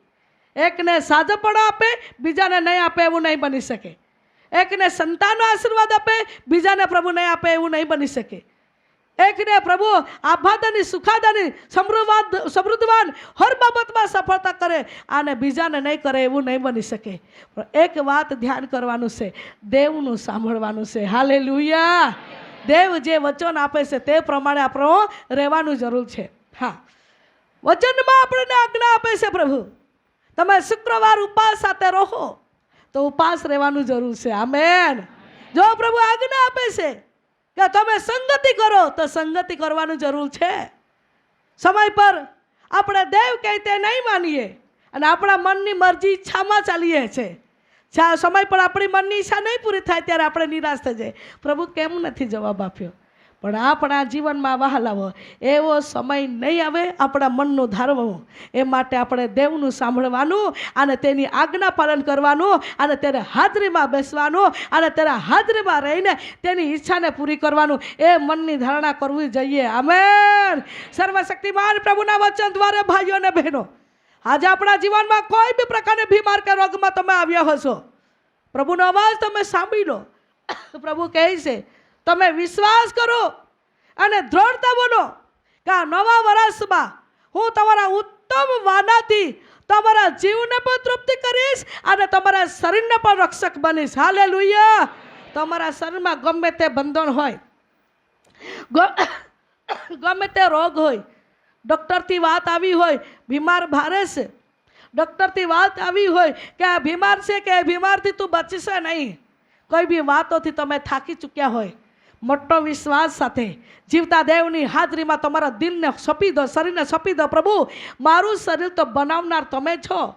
એકને સાજપણો આપે, બીજાને નહીં આપે એવું નહીં બની શકે. એકને સંતાનનો આશીર્વાદ આપે, બીજાને પ્રભુ નહીં આપે એવું નહીં બની શકે. એકને પ્રભુ આભાદાની, સુખાદાની, સમૃદ્ધવાન હર બાબતમાં સફળતા કરે અને બીજાને નહીં કરે એવું નહીં બની શકે. પણ એક વાત ધ્યાન કરવાનું છે, દેવનું સાંભળવાનું છે. હાલેલુયા. દેવ જે વચન આપે છે તે પ્રમાણે આપણો રહેવાનું જરૂર છે. હા, વચનમાં આપણને આજ્ઞા આપે છે પ્રભુ, તમે શુક્રવાર ઉપવાસ સાથે રહો તો ઉપવાસ રહેવાનું જરૂર છે. આમેન. જો પ્રભુ આજ્ઞા આપે છે કે તમે સંગતિ કરો તો સંગતિ કરવાનું જરૂર છે. સમય પર આપણે દેવ કહે તે નહીં માનીએ અને આપણા મનની મરજી ઈચ્છામાં ચાલીએ છીએ. સમય પર આપણી મનની ઈચ્છા નહીં પૂરી થાય ત્યારે આપણે નિરાશ થઈ જાય. પ્રભુ કેમ નથી જવાબ આપ્યો? પણ આપણા જીવનમાં વહાલાવો એવો સમય નહીં આવે આપણા મનનું ધારવું. એ માટે આપણે દેવનું સાંભળવાનું અને તેની આજ્ઞા પાલન કરવાનું અને તેને હાજરીમાં બેસવાનું અને તેના હાજરીમાં રહીને તેની ઈચ્છાને પૂરી કરવાનું, એ મનની ધારણા કરવી જોઈએ. આમેન. સર્વશક્તિમાન પ્રભુના વચન દ્વારા ભાઈઓ અને બહેનો, આજે આપણા જીવનમાં કોઈ બી પ્રકારની બીમાર કે રોગમાં તમે આવ્યા હશો, પ્રભુનો અવાજ તમે સાંભળી લો. પ્રભુ કહે છે તમે વિશ્વાસ કરો અને દ્રઢતા બનો કે આ નવા વર્ષમાં હું તમારા ઉત્તમ વાનાથી તમારા જીવને પણ તૃપ્તિ કરીશ અને તમારા શરીરને પણ રક્ષક બનીશ. હાલેલુયા. તમારા શરીરમાં ગમે તે બંધન હોય, ગમે તે રોગ હોય, ડૉક્ટરથી વાત આવી હોય બીમાર ભારે છે, ડૉક્ટરથી વાત આવી હોય કે આ બીમાર છે કે એ બીમારથી તું બચીશે નહીં, કોઈ બી વાતોથી તમે થાકી ચૂક્યા હોય, મોટો વિશ્વાસ સાથે જીવતા દેવની હાજરીમાં તમારા દિલને સોંપી દો, શરીરને સોંપી દો. પ્રભુ, મારું શરીર તો બનાવનાર તમે છો.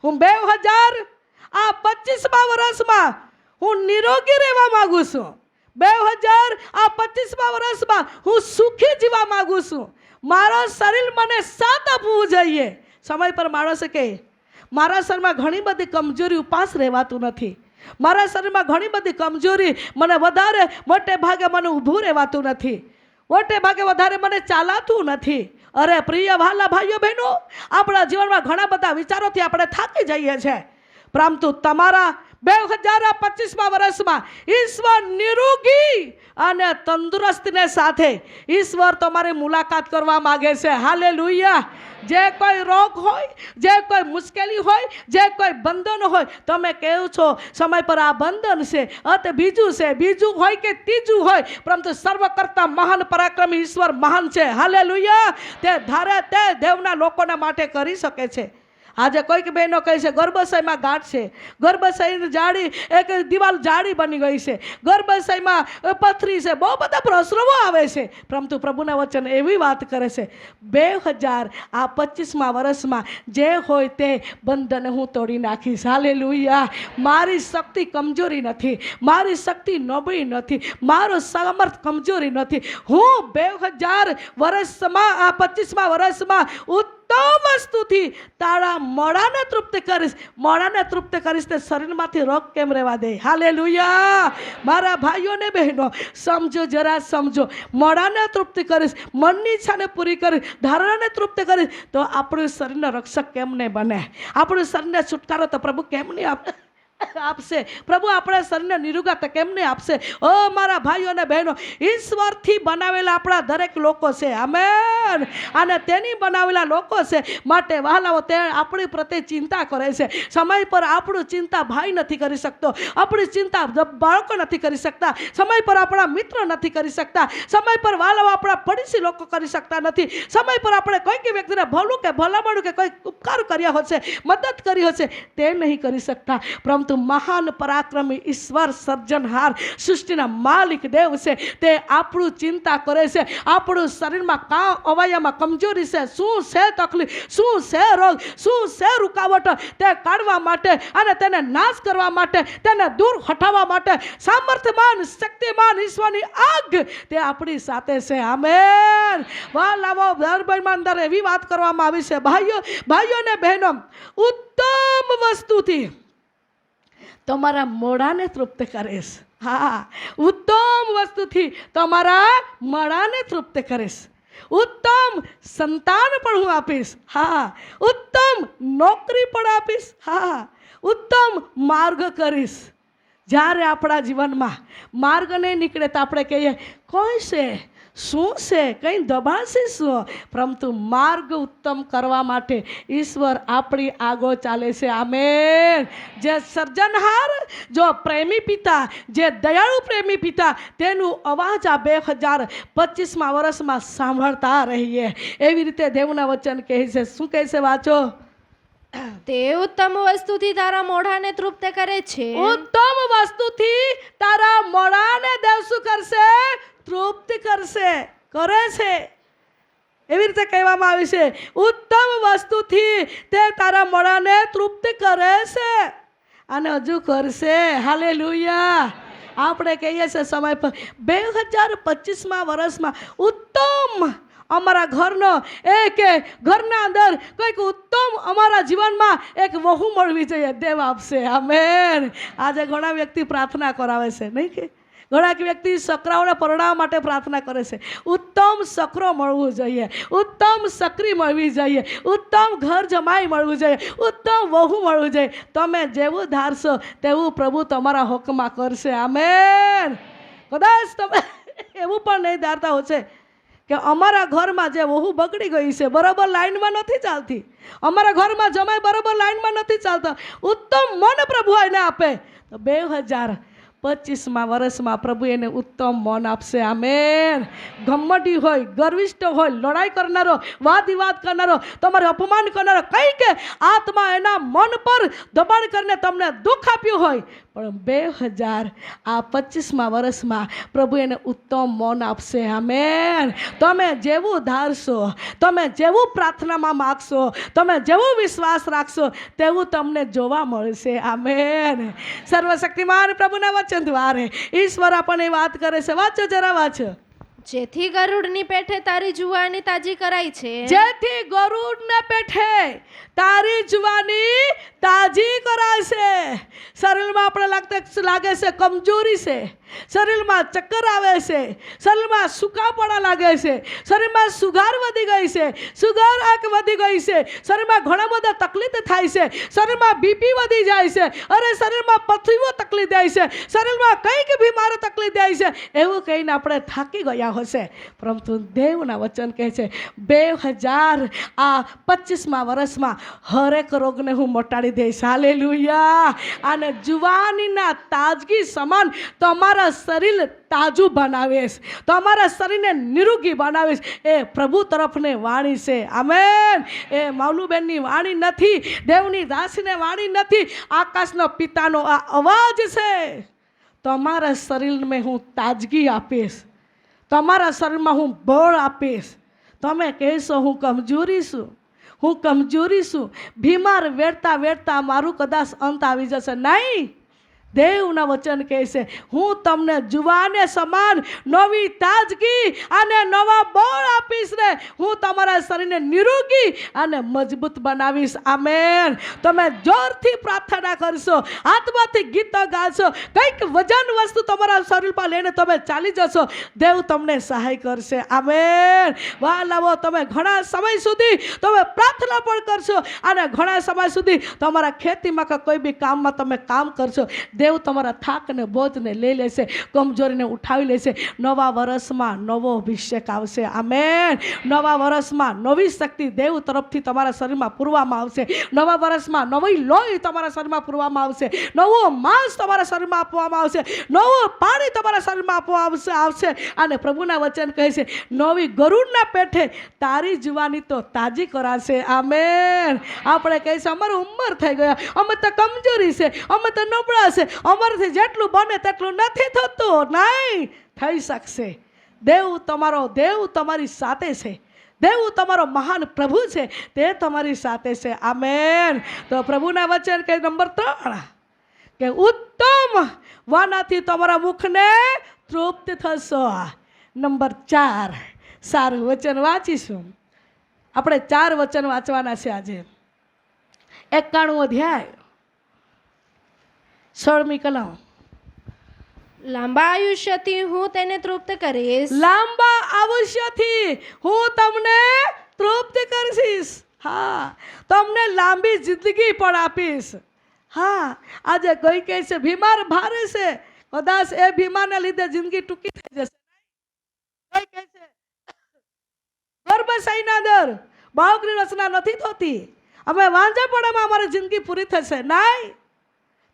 હું 2025મા વર્ષમાં હું નિરોગી રહેવા માંગુ છું. 2025મા વર્ષમાં હું સુખી જીવવા માંગુ છું. મારો શરીર મને સાથ આપવું જોઈએ. સમય પર માણસે કહે મારા શરીરમાં ઘણી બધી કમજોરી ઉપાસ રહેવાતું નથી, મારા શરીરમાં ઘણી બધી કમજોરી, મને વધારે મોટે ભાગે મને ઊભું રહેવાતું નથી, મોટે ભાગે વધારે મને ચાલાતું નથી. અરે પ્રિય વહાલા ભાઈઓ બહેનો, આપણા જીવનમાં ઘણા બધા વિચારોથી આપણે થાકી જઈએ છીએ, પરંતુ તમારા 2025મા વર્ષમાં ઈશ્વર નિરોગી અને તંદુરસ્તીને સાથે ઈશ્વર તમારી મુલાકાત કરવા માગે છે. હાલેલુયા. જે કોઈ રોગ હોય, જે કોઈ મુશ્કેલી હોય, જે કોઈ બંધન હોય, તમે કહો છો સમય પર આ બંધન છે, તે બીજું છે, બીજું હોય કે ત્રીજું હોય, પરંતુ સર્વ કરતા મહાન પરાક્રમી ઈશ્વર મહાન છે. હાલેલુયા. તે ધારે તે દેવના લોકોના માટે કરી શકે છે. આજે કોઈક બહેનો કહે છે ગર્ભાશયમાં ગાંઠ છે, ગર્ભાશયની જાડી એક દિવાલ જાડી બની ગઈ છે, ગર્ભાશયમાં પથરી છે, બહુ બધા પ્રશ્નો આવે છે, પરંતુ પ્રભુના વચન એવી વાત કરે છે 2025મા વર્ષમાં જે હોય તે બંધન હું તોડી નાખીશ. હાલેલુયા. મારી શક્તિ કમજોરી નથી, મારી શક્તિ નબળી નથી, મારો સામર્થ કમજોરી નથી. હું 2025મા વર્ષમાં ઉત્તમ વસ્તુથી તારા મોઢાને તૃપ્ત કરીશ. મોઢાને તૃપ્ત કરીશ તે શરીરમાંથી રોગ કેમ રહેવા દે. હાલેલુયા. મારા ભાઈઓ ને બહેનો, સમજો, જરા સમજો. મોઢાને તૃપ્ત કરીશ, મનની ઈચ્છાને પૂરી કરીશ, ધારણાને તૃપ્ત કરીશ, તો આપણું શરીરનો રક્ષક કેમ નહીં બને? આપણું શરીરને છુટકારો તો પ્રભુ કેમ નહીં આપશે? પ્રભુ આપણા શરીરને નિરોગતા કેમ નહીં આપશે? ઓ મારા ભાઈઓ અને બહેનો, ઈશ્વરથી બનાવેલા આપણા દરેક લોકો છે. આમેન. અને તેની બનાવેલા લોકો છે માટે વહાલાઓ તે આપણી પ્રત્યે ચિંતા કરે છે. સમય પર આપણું ચિંતા ભાઈ નથી કરી શકતો, આપણી ચિંતા બાળકો નથી કરી શકતા, સમય પર આપણા મિત્ર નથી કરી શકતા, સમય પર વહાલાઓ આપણા પડોશી લોકો કરી શકતા નથી, સમય પર આપણે કોઈક વ્યક્તિને ભલું કે ભલામણું કે કોઈ ઉપકાર કર્યા હશે, મદદ કરી હશે, તે નહીં કરી શકતા. પરંતુ મહાન પરાક્રમી ઈશ્વર, સર્જનહાર, સૃષ્ટિના માલિક દેવ છે, તે આપણું ચિંતા કરે છે. આપણું શરીરમાં અવયવમાં કમજોરી છે, શું છે તકલીફ, શું છે રોગ, શું છે રૂકાવટ, તે કાઢવા માટે અને તેને નાશ કરવા માટે, તેને દૂર હટાવવા માટે સામર્થ્યવાન શક્તિમાન ઈશ્વરની આગ તે આપણી સાથે છે. આમેન. વાલાવો દરબારમાં અંદર એવી વાત કરવામાં આવી છે, ભાઈઓ ને બહેનો, ઉત્તમ વસ્તુથી તમારા મોઢાને તૃપ્ત કરીશ. હા, ઉત્તમ વસ્તુથી તમારા મોઢાને તૃપ્ત કરીશ. ઉત્તમ સંતાન પણ હું આપીશ. હા, ઉત્તમ નોકરી પણ આપીશ. હા, ઉત્તમ માર્ગ કરીશ. જ્યારે આપણા જીવનમાં માર્ગ નહીં નીકળે તો આપણે કહીએ કોઈ છે, શું છે, કંઈ દબાણ છે શું? પરંતુ માર્ગ ઉત્તમ કરવા માટે ઈશ્વર આપણી આગળ ચાલે છે. આમેન. જે સર્જનહાર, જો પ્રેમી પિતા, જે દયાળુ પ્રેમી પિતા, તેનું અવાજ આ 2025મા વર્ષમાં સાંભળતા રહીએ. એવી રીતે દેવના વચન કહે છે. શું કહે છે? વાંચો. તે ઉત્તમ વસ્તુથી તારા મોઢાને તૃપ્ત કરે છે. ઉત્તમ વસ્તુથી તારા મોઢાને દેવ શું કરશે? તૃપ્ત કરશે, કરે છે. એવી રીતે કહેવામાં આવે છે, ઉત્તમ વસ્તુથી તે તારા મોઢાને તૃપ્ત કરે છે અને હજુ કરશે. હાલેલુયા. આપણે કહીએ છીએ સમય પર 2025મા વર્ષમાં ઉત્તમ અમારા ઘરનો ઘરના અંદર કંઈક ઉત્તમ અમારા જીવનમાં એક વહુ મળવી જોઈએ. દેવ આપશે. આમેન. આજે ઘણા વ્યક્તિ પ્રાર્થના કરાવે છે, નહીં કે ઘણા વ્યક્તિ છોકરાઓને પરણાવવા માટે પ્રાર્થના કરે છે. ઉત્તમ છોકરો મળવું જોઈએ, ઉત્તમ છોકરી મળવી જોઈએ, ઉત્તમ ઘર જમાઈ મળવું જોઈએ, ઉત્તમ વહુ મળવું જોઈએ. તમે જેવું ધારશો તેવું પ્રભુ તમારા હોકમાં કરશે. આમેન. કદાચ તમે એવું પણ નહીં ધારતા હશે કે અમારા ઘરમાં જે વહુ બગડી ગઈ છે, બરાબર લાઈનમાં નથી ચાલતી, અમારા ઘરમાં જમાઈ બરાબર લાઈનમાં નથી ચાલતા, ઉત્તમ મન પ્રભુ એને આપે તો 2025માં વર્ષમાં પ્રભુ એને ઉત્તમ મન આપશે. આમેન. ગમ્મડી હોય, ગર્વિષ્ઠ હોય, લડાઈ કરનારો, વાદ વિવાદ કરનારો, તમારું અપમાન કરનારો, કંઈ કે આત્મા એના મન પર દબાણ કરીને તમને દુઃખ આપ્યું હોય, પણ 2025માં વર્ષમાં પ્રભુ એને ઉત્તમ મન આપશે. આમેન. તમે જેવું ધારશો, તમે જેવું પ્રાર્થનામાં માગશો, તમે જેવું વિશ્વાસ રાખશો તેવું તમને જોવા મળશે. આમેન. સર્વશક્તિમાન પ્રભુના વચન દ્વારે ઈશ્વર આપણને વાત કરે છે. વાંચો જરા, વાંચો. જેથી ગરુડની પેઠે તારી જુવાની તાજી કરાય છે, જેથી ગરુડને પેઠે તારી જુવાની તાજી કરાશે. શરીરમાં આપણે લાગે છે કમજોરી છે, શરીરમાં ચક્કર આવે છે, શરીરમાં સુકાપણા લાગે છે, શરીરમાં સુગાર વધી ગઈ છે, સુગાર આંક વધી ગઈ છે, શરીરમાં ઘણા બધા તકલીફ થાય છે, શરીરમાં બીપી વધી જાય છે, અરે શરીરમાં પથરીઓ તકલીફ જાય છે, શરીરમાં કંઈક બીમારો તકલીફ જાય છે, એવું કહીને આપણે થાકી ગયા હશે. પરંતુ દેવના વચન કહે છે 2025માં વર્ષમાં હરેક રોગને હું મટાડી દઈશ. હાલેલુયા. અને જુવાનીના તાજગી સમાન તમારા શરીર તાજું બનાવીશ, તમારા શરીરને નિરોગી બનાવીશ. એ પ્રભુ તરફની વાણી છે. આમેન. એ માવલુબેનની વાણી નથી, દેવની દાસીને વાણી નથી, આકાશનો પિતાનો આ અવાજ છે. તમારા શરીરને હું તાજગી આપીશ, તમારા શરીરમાં હું બળ આપીશ. તમે કહેશો હું કમજોરી છું, હું કમજોરી છું, બીમાર વેડતા વેડતા મારું કદાચ અંત આવી જશે. નહીં, દેવના વચન કહે છે હું તમને જુવાને સમાન નવી તાજગી અને નવા બળ આપીશ ને હું તમારા શરીરને નિરોગી અને મજબૂત બનાવીશ. આમેન. તમે જોરથી પ્રાર્થના કરશો, આત્માથી ગીતો ગાશો, કંઈક વજન વસ્તુ તમારા શરીર પર લઈને તમે ચાલી જશો, દેવ તમને સહાય કરશે. આમેન. વાલાવો, તમે ઘણા સમય સુધી તમે પ્રાર્થના પણ કરશો અને ઘણા સમય સુધી તમારા ખેતીમાં કે કોઈ બી કામમાં તમે કામ કરશો, દેવ તમારા થાકને બોજને લઈ લેશે, કમજોરીને ઉઠાવી લેશે. નવા વર્ષમાં નવો અભિષેક આવશે. આમેન. નવા વર્ષમાં નવી શક્તિ દેવ તરફથી તમારા શરીરમાં પૂરવામાં આવશે. નવા વર્ષમાં નવી લોહી તમારા શરીરમાં પૂરવામાં આવશે, નવું માંસ તમારા શરીરમાં આપવામાં આવશે, નવું પાણી તમારા શરીરમાં આપવામાં આવશે. અને પ્રભુના વચન કહે છે નવી ગરુડના પેઠે તારી જુવાની તો તાજી કરાશે. આમેન. આપણે કહીશું અમારી ઉંમર થઈ ગયા, અમે તો કમજોરી છે, અમે તો નબળા છે, અમારથી જેટલું બને તેટલું નથી થતું. નહીં, થઈ શકશે. દેવ તમારી સાથે છે, દેવ તમારો મહાન પ્રભુ છે, તે તમારી સાથે છે. આમેન. તો પ્રભુના વચન કે નંબર 3 કે ઉત્તમ વાનાથી તમારા મુખને તૃપ્ત થશો. નંબર 4 સારું વચન વાંચીશું. આપણે 4 વચન વાંચવાના છે આજે. 91 અધ્યાય 16મી કલમ. લાંબા આયુષ્યથી હું તેને તૃપ્ત કરીશ, લાંબા આયુષ્યથી હું તમને તૃપ્ત કરીશ. હા, તમને લાંબી જિંદગી પણ આપીશ. હા, આજે કોઈ કહે છે બીમાર ભારે છે, કદાચ એ બીમારને લીધે જિંદગી ટૂંકી થઈ જશે. કોઈ કહે છે ગર્ભાશયના અંદર બાળકની રચના નથી થતી, અમે વાંઝાપણામાં અમારી જિંદગી પૂરી થશે. નહીં,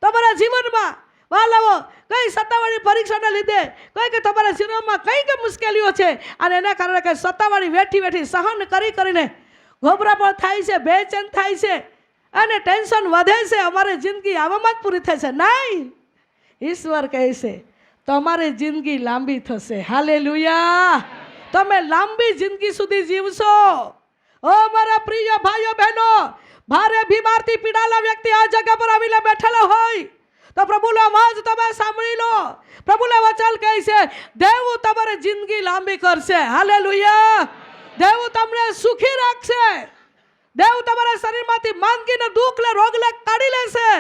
તમારા જીવનમાં વાલાવો કઈ સત્તાવાળી પરીક્ષાને લીધે કઈ કે તમારા જીવનમાં કઈ કે મુશ્કેલીઓ છે અને એના કારણે કઈ સત્તાવાળી વેઠી વેઠી સહન કરી કરીને ગભરાપણ થાય છે, બેચેન થાય છે અને ટેન્શન વધે છે, અમારી જિંદગી આવામાં જ પૂરી થશે. નહીં, ઈશ્વર કહે છે તમારી જિંદગી લાંબી થશે. હાલેલુયા. તમે લાંબી જિંદગી સુધી જીવશો. ઓ મારા પ્રિય ભાઈઓ બહેનો, ભારે બીમારથી પીડાયેલા વ્યક્તિ આ જગ્યા પર આવીને બેઠેલા હોય તો પ્રભુનો અવાજ તમે સાંભળી લો. પ્રભુના વચન કહે છે દેવ તમારી જિંદગી લાંબી કરશે. હાલેલુયા. દેવ તમને સુખી રાખશે. દેવ તમારા શરીરમાંથી માંદગીને દુઃખને રોગને કાઢી લેશે.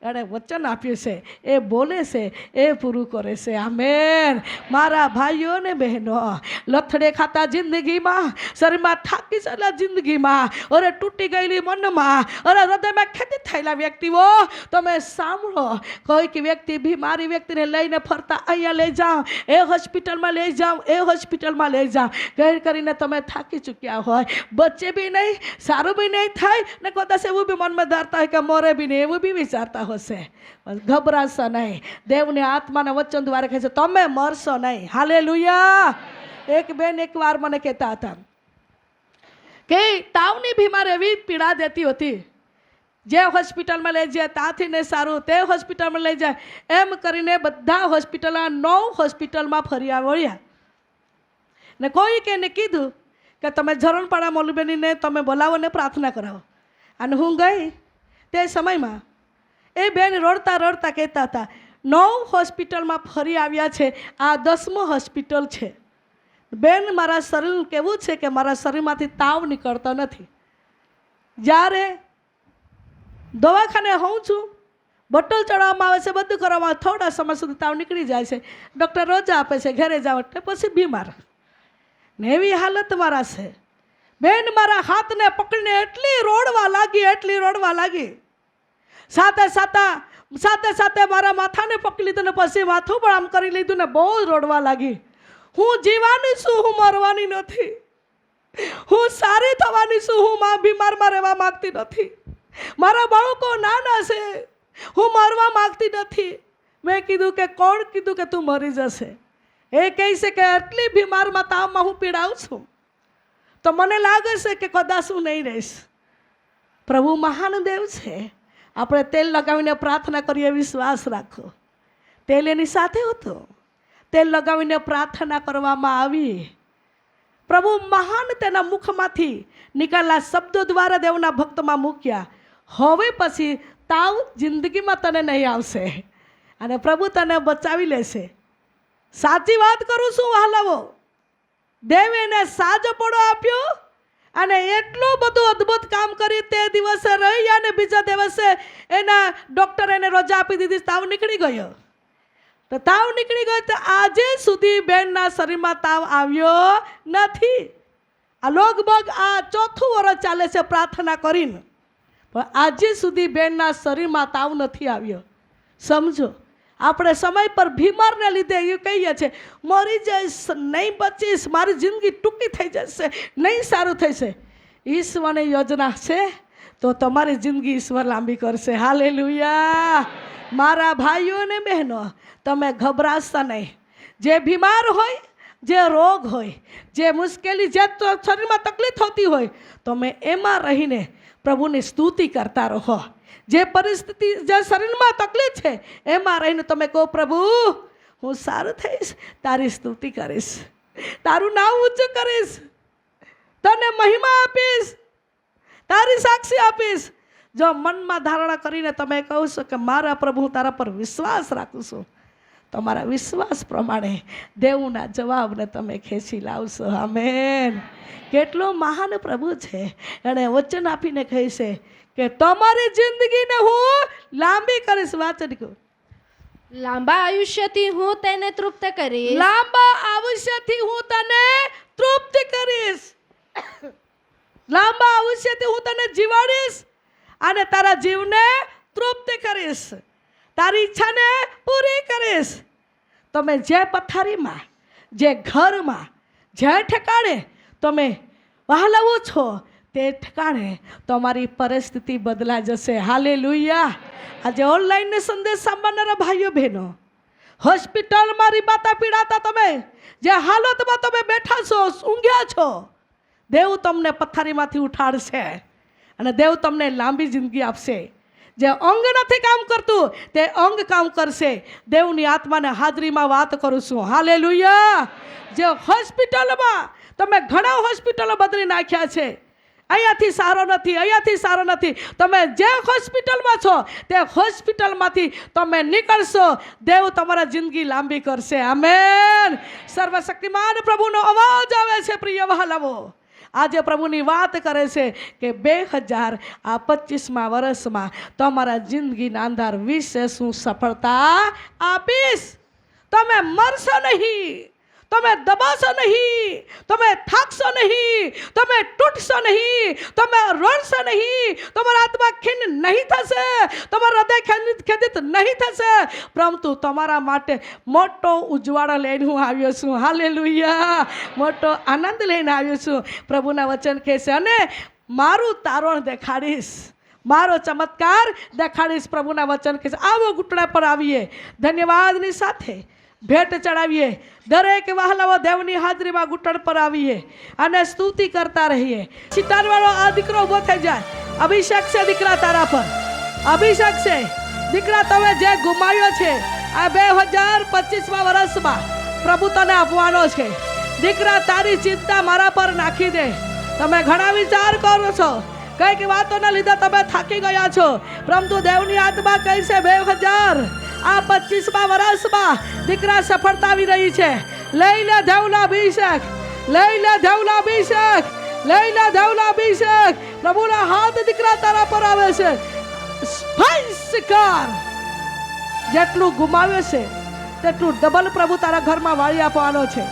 એણે વચન આપ્યું છે, એ બોલે છે, એ પૂરું કરે છે. આમેન. મારા ભાઈઓ ને બહેનો, લથડે ખાતા જિંદગીમાં, શરીરમાં થાકી ગયેલા જિંદગીમાં, અરે તૂટી ગયેલી મનમાં, અરે હૃદયમાં ખેતી થયેલા વ્યક્તિઓ, તમે સાંભળો. કોઈક વ્યક્તિ બીમારી વ્યક્તિને લઈને ફરતા, અહીંયા લઈ જાઓ, એ હોસ્પિટલમાં લઈ જાઓ, એ હોસ્પિટલમાં લઈ જાઓ, ગઈ કરીને તમે થાકી ચૂક્યા હોય, બચે બી નહીં, સારું બી નહીં થાય ને કદાચ એવું બી મનમાં ધારતા હોય કે મોરે બી નહીં, એવું બી વિચારતા હશે. ગભરાશો નહીં. દેવની આત્માના વચન દ્વારા કહે છે તમે મરશો નહીં. હાલેલુયા. એક બેન એકવાર મને કહેતા હતા કે તાવની બીમારી એવી પીડા દેતી હતી, જે હોસ્પિટલમાં લઈ જાય ત્યાંથી નહીં સારું, તે હોસ્પિટલમાં લઈ જાય, એમ કરીને બધા હોસ્પિટલ 9 હોસ્પિટલમાં ફર્યા વળ્યા. ને કોઈક એને કીધું કે તમે ઝરણપાડા મોલુબેનીને તમે બોલાવો ને પ્રાર્થના કરાવો. અને હું ગઈ તે સમયમાં એ બેન રડતા રડતા કહેતા હતા 9 હોસ્પિટલમાં ફરી આવ્યા છે, આ 10મો હોસ્પિટલ છે. બેન, મારા શરીરનું કેવું છે કે મારા શરીરમાંથી તાવ નીકળતો નથી. જ્યારે દવાખાને હોઉં છું, બોટલ ચડાવવામાં આવે છે, બધું કરવામાં આવે, થોડા સમય સુધી તાવ નીકળી જાય છે, ડૉક્ટર રજા આપે છે, ઘરે જાઓ એટલે પછી બીમાર ને એવી હાલત મારા છે. બેન, મારા હાથને પકડીને એટલી રોડવા લાગી, સાથે સાથે મારા માથાને પકડી લીધું ને પછી માથું પણ આમ કરી લીધું ને બહુ રોડવા લાગી. હું જીવાની છું, હું મરવાની નથી, હું સારી થવાની છું, હું બીમારમાં રહેવા માંગતી નથી, મારા બાળકો નાના છે, હું મરવા માંગતી નથી. મેં કીધું કે કોણ કીધું કે તું મરી જશે? એ કહે છે કે એટલી બીમારમાં તાવમાં હું પીડાઉં છું, તો મને લાગે છે કે કદાચ હું નહીં રહીશ. પ્રભુ મહાન દેવ છે. આપણે તેલ લગાવીને પ્રાર્થના કરીએ, વિશ્વાસ રાખો. તેલ એની સાથે હતો, તેલ લગાવીને પ્રાર્થના કરવામાં આવી. પ્રભુ મહાન તેના મુખમાંથી નીકળેલા શબ્દો દ્વારા દેવના ભક્તમાં મૂક્યા. હવે પછી તાવ જિંદગીમાં તને નહીં આવશે અને પ્રભુ તને બચાવી લેશે. સાચી વાત કરું છું વહાલાઓ. દેવ એને સાજપણો આપ્યો અને એટલું બધું અદ્ભુત કામ કર્યું. તે દિવસે રહી અને બીજા દિવસે એના ડૉક્ટર એને રજા આપી દીધી, તાવ નીકળી ગયો. તો તાવ નીકળી ગયો તો આજે સુધી બેનના શરીરમાં તાવ આવ્યો નથી. આ લગભગ આ 4થું વર્ષ ચાલે છે પ્રાર્થના કરીને, પણ આજે સુધી બેનના શરીરમાં તાવ નથી આવ્યો. સમજો, આપણે સમય પર બીમારને લીધે એ કહીએ છીએ મરી જઈશ, નહીં બચીશ, મારી જિંદગી ટૂંકી થઈ જશે, નહીં સારું થશે. ઈશ્વરની યોજના છે તો તમારી જિંદગી ઈશ્વર લાંબી કરશે. હાલેલુયા. મારા ભાઈઓ અને બહેનો, તમે ગભરાશો નહીં. જે બીમાર હોય, જે રોગ હોય, જે મુશ્કેલી, જે શરીરમાં તકલીફ થતી હોય, તમે એમાં રહીને પ્રભુની સ્તુતિ કરતા રહો. જે પરિસ્થિતિ, જે શરીરમાં તકલીફ છે, એમાં રહીને તમે કહો પ્રભુ હું સારું થઈશ, તારી સ્તુતિ કરીશ, તારું નામ ઊંચું કરીશ, તને મહિમા આપીશ, તારી સાક્ષી આપીશ. જો મનમાં ધારણા કરીને તમે કહો છો કે મારા પ્રભુ હું તારા પર વિશ્વાસ રાખું છું, તમારા વિશ્વાસ પ્રમાણે દેવના જવાબને તમે ખેંચી લાવશો. આમેન. કેટલો મહાન પ્રભુ છે. એણે વચન આપીને કહે છે કે તમારી જિંદગીને હું લાંબી કરીશ. વાંચન કહું, લાંબા આયુષ્યથી હું તેને તૃપ્ત કરીશ. લાંબા આયુષ્યથી હું તને તૃપ્ત કરીશ. લાંબા આયુષ્યથી હું તને જીવાડીશ અને તારા જીવને તૃપ્ત કરીશ, તારી ઈચ્છાને પૂરી કરીશ. તમે જે પથારીમાં, જે ઘરમાં, જે ઠેકાણે તમે વહાલાવો છો, તે ઠેકાણે તમારી પરિસ્થિતિ બદલાઈ જશે. હાલેલુયા. આજે ઓનલાઈન સંદેશ સાંભળનારા ભાઈઓ બહેનો, હોસ્પિટલમાં રીબાતા પીડાતા તમે જે હાલતમાં તમે બેઠા છો, ઊંઘ્યા છો, દેવ તમને પથારીમાંથી ઉઠાડશે અને દેવ તમને લાંબી જિંદગી આપશે. જે અંગ નથી કામ કરતું તે અંગ કામ કરશે. દેવની આત્માને હાજરીમાં વાત કરું છું. હાલેલુયા. જે હોસ્પિટલમાં તમે ઘણા હોસ્પિટલો બદલી નાખ્યા છે, અહીંયાથી સારો નથી, અહીંયાથી સારો નથી, તમે જે હોસ્પિટલમાં છો તે હોસ્પિટલમાંથી તમે નીકળશો, દેવ તમારા જિંદગી લાંબી કરશે. આમેન. સર્વશક્તિમાન પ્રભુનો અવાજ આવે છે પ્રિય વહાલાઓ. આજે પ્રભુની વાત કરે છે કે 2025 વર્ષમાં તમારા જિંદગીના અંદર વિશેષ હું સફળતા આપીશ. તમે મરશો નહીં, તમે દબાશો નહીં, તમે થાકશો નહીં, તમે તૂટશો નહીં, તમે રડશો નહીં, તમારા આત્મા ખીન નહીં થશે, તમારું હૃદય ખેદિત નહીં થશે, પરંતુ તમારા માટે મોટો ઉજવાળો લઈને હું આવ્યો છું. હાલેલુયા. મોટો આનંદ લઈને આવ્યો છું. પ્રભુના વચન કહે છે અને મારું તારણ દેખાડીશ, મારો ચમત્કાર દેખાડીશ. પ્રભુના વચન કહે છે. આવો ઘૂંટણા પર આવીએ, ધન્યવાદની સાથે ભેટ ચડાવીએ. દરેક વહાલાઓ દેવની હાજરીમાં ઘૂંટણ પર આવીએ અને સ્તુતિ કરતા રહીએ. સિતારવાળો આ દીકરો ઊભો થઈ જાય. અભિષેક છે દીકરા તારા પર, અભિષેક છે દીકરા. તમે જે ગુમાવ્યો છે આ 2025 વર્ષમાં પ્રભુ તને આપવાનો છે. દીકરા તારી ચિંતા મારા પર નાખી દે. તમે ઘણા વિચાર કરો છો, કઈક વાતોના લીધે તમે થાકી ગયા છો, પરંતુ દેવની આત્મા કહે છે 2025 વર્ષમાં દીકરા સફળતા આવી રહી છે. લઈ લે દેવનો અભિષેક, લઈ લે દેવનો અભિષેક, લઈ લે દેવનો અભિષેક. પ્રભુના હાથ દીકરા તારા પર આવે છે. સ્પર્શ જેટલું ગુમાવ્યું છે તેટલું ડબલ પ્રભુ તારા ઘરમાં વાળી આપવાનો છે.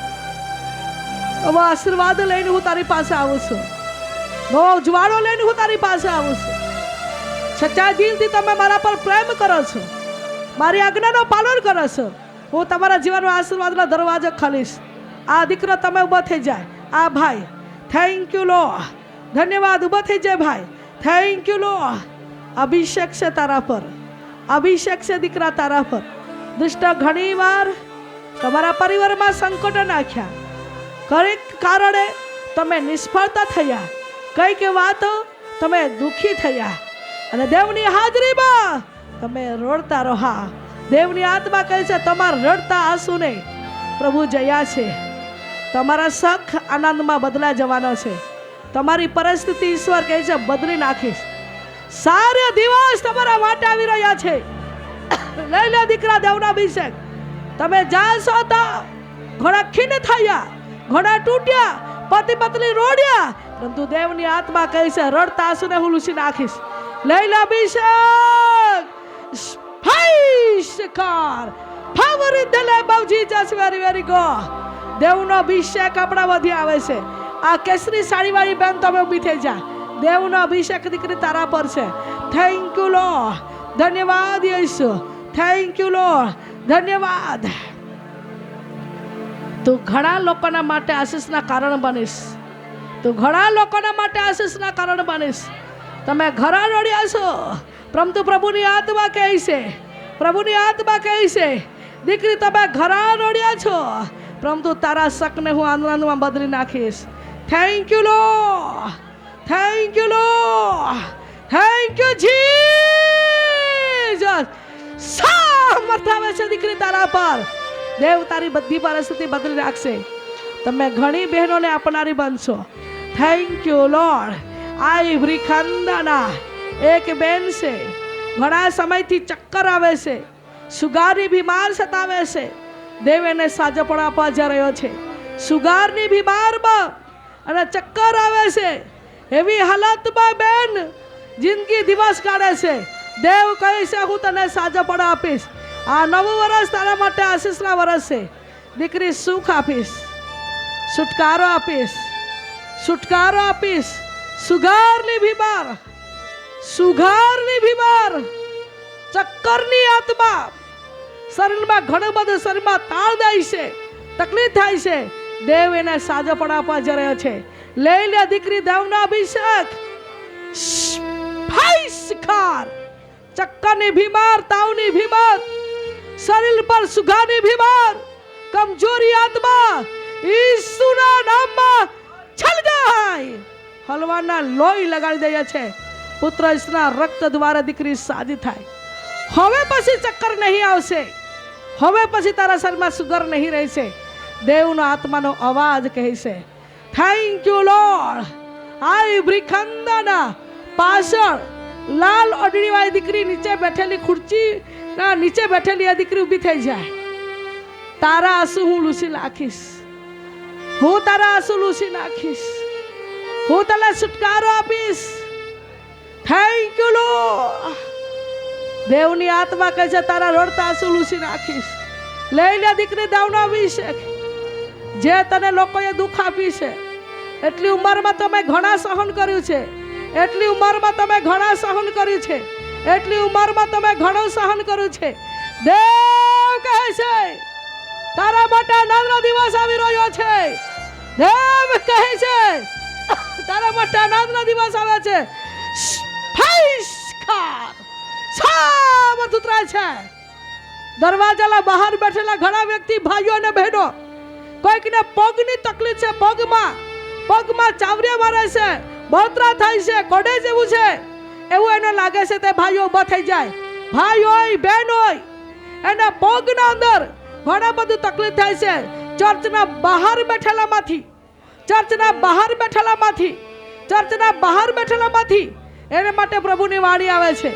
હવે આશીર્વાદ લઈને હું તારી પાસે આવું છું, નવો ઉજવાળો લઈને હું તારી પાસે આવું છું. સચ્ચા દિલથી તમે મારા પર પ્રેમ કરો છો, મારી આજ્ઞાનું પાલન કરો છો, હું તમારા જીવનમાં આશીર્વાદનો દરવાજો ખોલીશ. આ દીકરો તમે ઊભો થઈ જાય. આ ભાઈ થેન્ક યુ લોર્ડ, ધન્યવાદ. ઊભો થઈ જાય ભાઈ. Thank you lord. અભિષેક છે તારા પર, અભિષેક છે દીકરા તારા પર. દુષ્ટ ઘણી વાર તમારા પરિવારમાં સંકટ નાખ્યા, કઈક કારણે તમે નિષ્ફળતા થયા, કઈક વાતો તમે દુઃખી થયા અને દેવની હાજરીમાં તમે રડતા રહ્યા. દેવની આત્મા કહે છે તમારા રડતા આંસુ નહીં, પ્રભુ જયા છે. તમારા સુખ આનંદમાં બદલા જવાનો છે. તમારી પરિસ્થિતિ ઈશ્વર કહે છે બદલી નાખીશ. સારા દિવસ તમારા માટે આવી રહ્યા છે. લઈ લે દીકરા દેવનો અભિષેક. તમે જાશો તો ઘણા ખીન થયા, ઘણા તૂટ્યા, પતિ પત્ની રોડ્યા, પરંતુ દેવની આત્મા કહે છે રડતા આંસુને હું લૂછી નાખીશ. લઈ લે અભિષેક. સ્પર્શ power in the name of Jesus. Very very good. દેવનો અભિષેક આપણા વધી આવે છે. આ કેસરી સાડીવાળી બેન તમે ઊભી થઈ જા. દેવનો અભિષેક દીકરી તારા પર છે. Thank you lord. ધન્યવાદ યેસુ. Thank you lord. ધન્યવાદ. તું ઘણા લોકોના માટે આશીષના કારણ બનીશ. તું ઘણા લોકોના માટે આશીષના કારણ બનીશ. તમે ઘણા રડ્યા છો, પરંતુ પ્રભુની આત્મા કહે છે, પ્રભુની આત્મા કહે છે દીકરી તમે ઘણા રડ્યા છો, પરંતુ તારા શકને હું આનંદમાં બદલી નાખીશ. Thank you Lord. Thank you Lord. Thank you Jesus. સામર્થ આવે છે દીકરી તારા પર. દેવ તારી બધી પરિસ્થિતિ બદલી નાખશે. તમે ઘણી બહેનોને આપનારી બનશો. Thank you lord. આ બ્રિખંદાના એક બેન છે, ઘણા સમયથી ચક્કર આવે છે, સુગારની બીમાર સતાવે છે. દેવ એને સાજપણ આપવા જઈ રહ્યો છે. સુગારની બીમારમાં અને ચક્કર આવે છે એવી હાલતમાં બેન જિંદગી દિવસ કાઢે છે. દેવ કહે છે હું તને સાજપણ આપીશ. આ નવું વર્ષ તારા માટે આશીષના વર્ષ છે. દીકરી સુખ આપીશ, છુટકારો આપીશ, છુટકારો આપીશ. સુગારની બીમાર, સુગારની બીમાર, ચક્કરની આત્મા, શરીરમાં ઘણું બધું શરીરમાં તાળ જાય છે, તકલીફ થાય છે. દેવ એને સાજપણ આપવા જઈ રહ્યો છે. લઈ લે દીકરી દેવનો અભિષેક. ચક્કરની બીમાર, તાવની બીમાર, શરીર પર સુગારની બીમાર, કમજોરી આત્મા ઈસુના નામમાં છલ જાય. હલવાના લોહી લગાડી દે છે. પુત્ર ઈસુના રક્ત દ્વારા દીકરી સાજી થાય. હવે પછી ચક્કર નહીં આવશે. હવે પછી તારા શરીરમાં સુગર નહીં રહેશે. દેવનો આત્માનો અવાજ કહે છે થેન્ક યુ લોર્ડ. આ બ્રિખંદાના પાછળ લાલ ઓઢણીવાળી દીકરી નીચે બેઠેલી ખુરચી નીચે બેઠેલી આ દીકરી ઊભી થઈ જાય. તારા આંસુ હું લૂછી નાખીશ. હું તારા આંસુ લૂછી નાખીશ. હું તને છુટકારો આપીશ. Thank you lord. દેવની આત્મા કહે છે તારા રડતા આંસુ લૂછી નાખીશ. લઈ લે દીકરી દેવનો અભિષેક. જે તને લોકોએ દુઃખ આપી છે, એટલી ઉંમરમાં તમે ઘણા સહન કર્યું છે, એટલી ઉંમરમાં તમે ઘણા સહન કર્યું છે, એટલી ઉંમરમાં તમે ઘણું સહન કર્યું છે. દેવ કહે છે તારા માટે આનંદનો દિવસ આવી રહ્યો છે. દેવ કહે છે તારા માટે આનંદનો દિવસ આવે છે. છે દરવાજાના બહાર બેઠેલા ઘણા વ્યક્તિ ભાઈઓ અને બહેનો, કોઈકને પગની તકલીફ છે, પગમાં ચાવરિયા મારે છે, બળતરા થાય છે, કોડે જેવું છે, એવું એને લાગે છે. તે ભાઈઓ ઊભા થઈ જાય. ભાઈ હોય બહેન હોય, એના પગના અંદર ઘણા બધું તકલીફ થાય છે. ચર્ચના બહાર બેઠેલામાંથી એને માટે પ્રભુની વાણી આવે છે.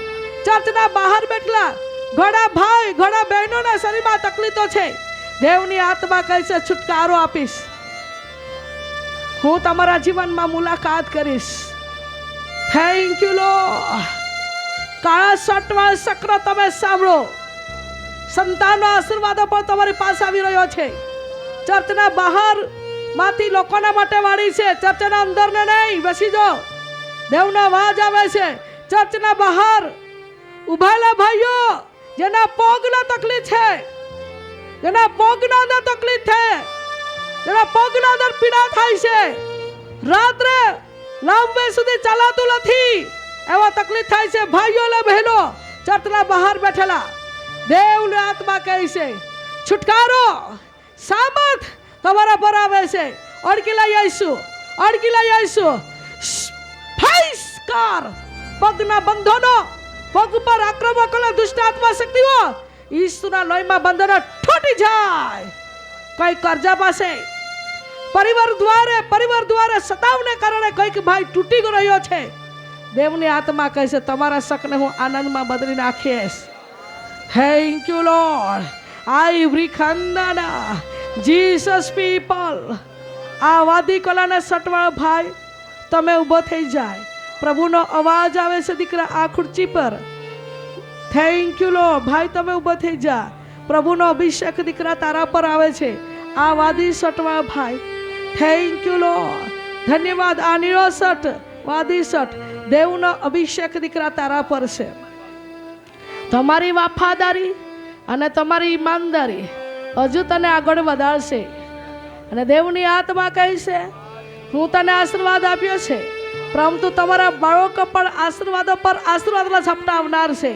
ચર્ચના બહાર બેઠેલા ઘણા ભાઈ ઘણા બહેનોના શરીરમાં તકલીફો છે. દેવની આત્મા કહે છે છુટકારો આપીશ. હું તમારા જીવનમાં મુલાકાત કરીશ. Thank you lord. કાળા સટવા સક્ર તમે સાંભળો. સંતાનનો આશીર્વાદ પણ તમારી પાસે આવી રહ્યો છે. ચર્ચના બહાર માંથી લોકોના માટે વાળી છે, ચર્ચના અંદર ને નહીં. બેસી જાઓ. દેવનો અવાજ આવે છે. ચર્ચના બહાર ઉભાયેલા ભાઈઓ જેના પગના તકલીફ છે, જેના પગના અંદર તકલીફ છે, જેના પગના અંદર પીડા થાય છે, રાત્રે લાંબે સુધી ચાલાતું નથી, એવા તકલીફ થાય છે. ભાઈઓ અને બહેનો ચર્ચના બહાર બેઠેલા, દેવની આત્મા કહે છે છુટકારો સામર્થ તમારા પર આવે છે. અડકી લઈ આવીશું. પગના બંધનો, પગ પર આક્રમકોના દુષ્ટ આત્મા શક્તિઓ ઈસુના લોહીમાં બંધનો તૂટી જાય. કઈ કરજા પાસે પરિવાર દ્વારા સતાવને કારણે કઈક ભાઈ તૂટી રહ્યો છે. દેવની આત્મા કહે છે તમારા શકને હું આનંદમાં બદલી નાખીશ. Thank you Lord. આઈ બ્રિખંદાના જીસસ પીપલ. આ વાદી કલાના સટવાળ ભાઈ તમે ઊભો થઈ જાય. પ્રભુનો અવાજ આવે છે દીકરા આ ખુરચી પર. Thank you lord. ભાઈ તમે ઊભો થઈ જા. પ્રભુનો અભિષેક દીકરા તારા પર આવે છે. આ વાદી સટવાળ ભાઈ થેન્ક યુ લોર્ડ. ધન્યવાદ. આ નીળો સટ વાદી સટ દેવનો અભિષેક દીકરા તારા પર છે. તમારી વફાદારી અને તમારી ઈમાનદારી હજુ તને આગળ વધારશે. અને દેવની આત્મા કહે છે હું તને આશીર્વાદ આપ્યો છે, પરંતુ તમારા બાળકો પણ આશીર્વાદો પર આશીર્વાદના ઝપટાવનાર છે.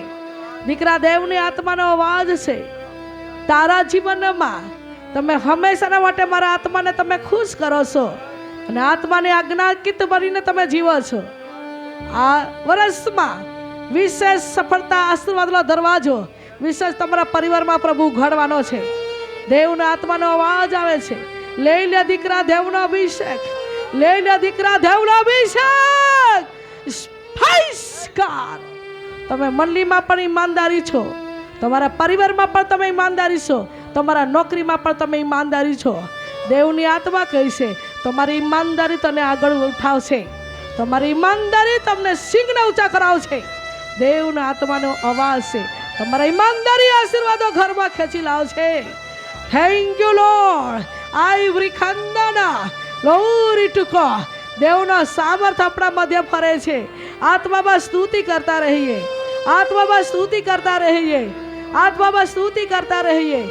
દીકરા દેવની આત્માનો અવાજ છે તારા જીવનમાં તમે હંમેશાના માટે મારા આત્માને તમે ખુશ કરો છો અને આત્માની આજ્ઞાકિત બનીને તમે જીવો છો. આ વર્ષમાં વિશેષ સફળતા આશીર્વાદનો દરવાજો વિશેષ તમારા પરિવારમાં પ્રભુ ઘડવાનો છે. દેવના આત્માનો અવાજ આવે છે. લઈ લે દીકરા દેવનો અભિષેક. લઈ લે દીકરા દેવનો અભિષેક. તમે મંડળીમાં પણ ઈમાનદારી છો, તમારા પરિવારમાં પણ તમે ઈમાનદારી છો, તમારા નોકરીમાં પણ તમે ઈમાનદારી છો. દેવની આત્મા કહે છે તમારી ઈમાનદારી તને આગળ ઉઠાવશે. તમારી ઈમાનદારી તમને સિંહને ઊંચા કરાવશે. દેવના આત્માનો અવાજ છે તમારા ઈમાનદારી આશીર્વાદો ઘરમાં ખેંચી લાવશે. Thank you Lord. આઈ બ્રિખંદાના લોરી ટુકો. દેવનો સામર્થ આપણા મધ્ય ફરે છે. આત્મામાં સ્તુતિ કરતા રહીએ. આત્મામાં સ્તુતિ કરતા રહીએ. આત્મામાં સ્તુતિ કરતા રહીએ.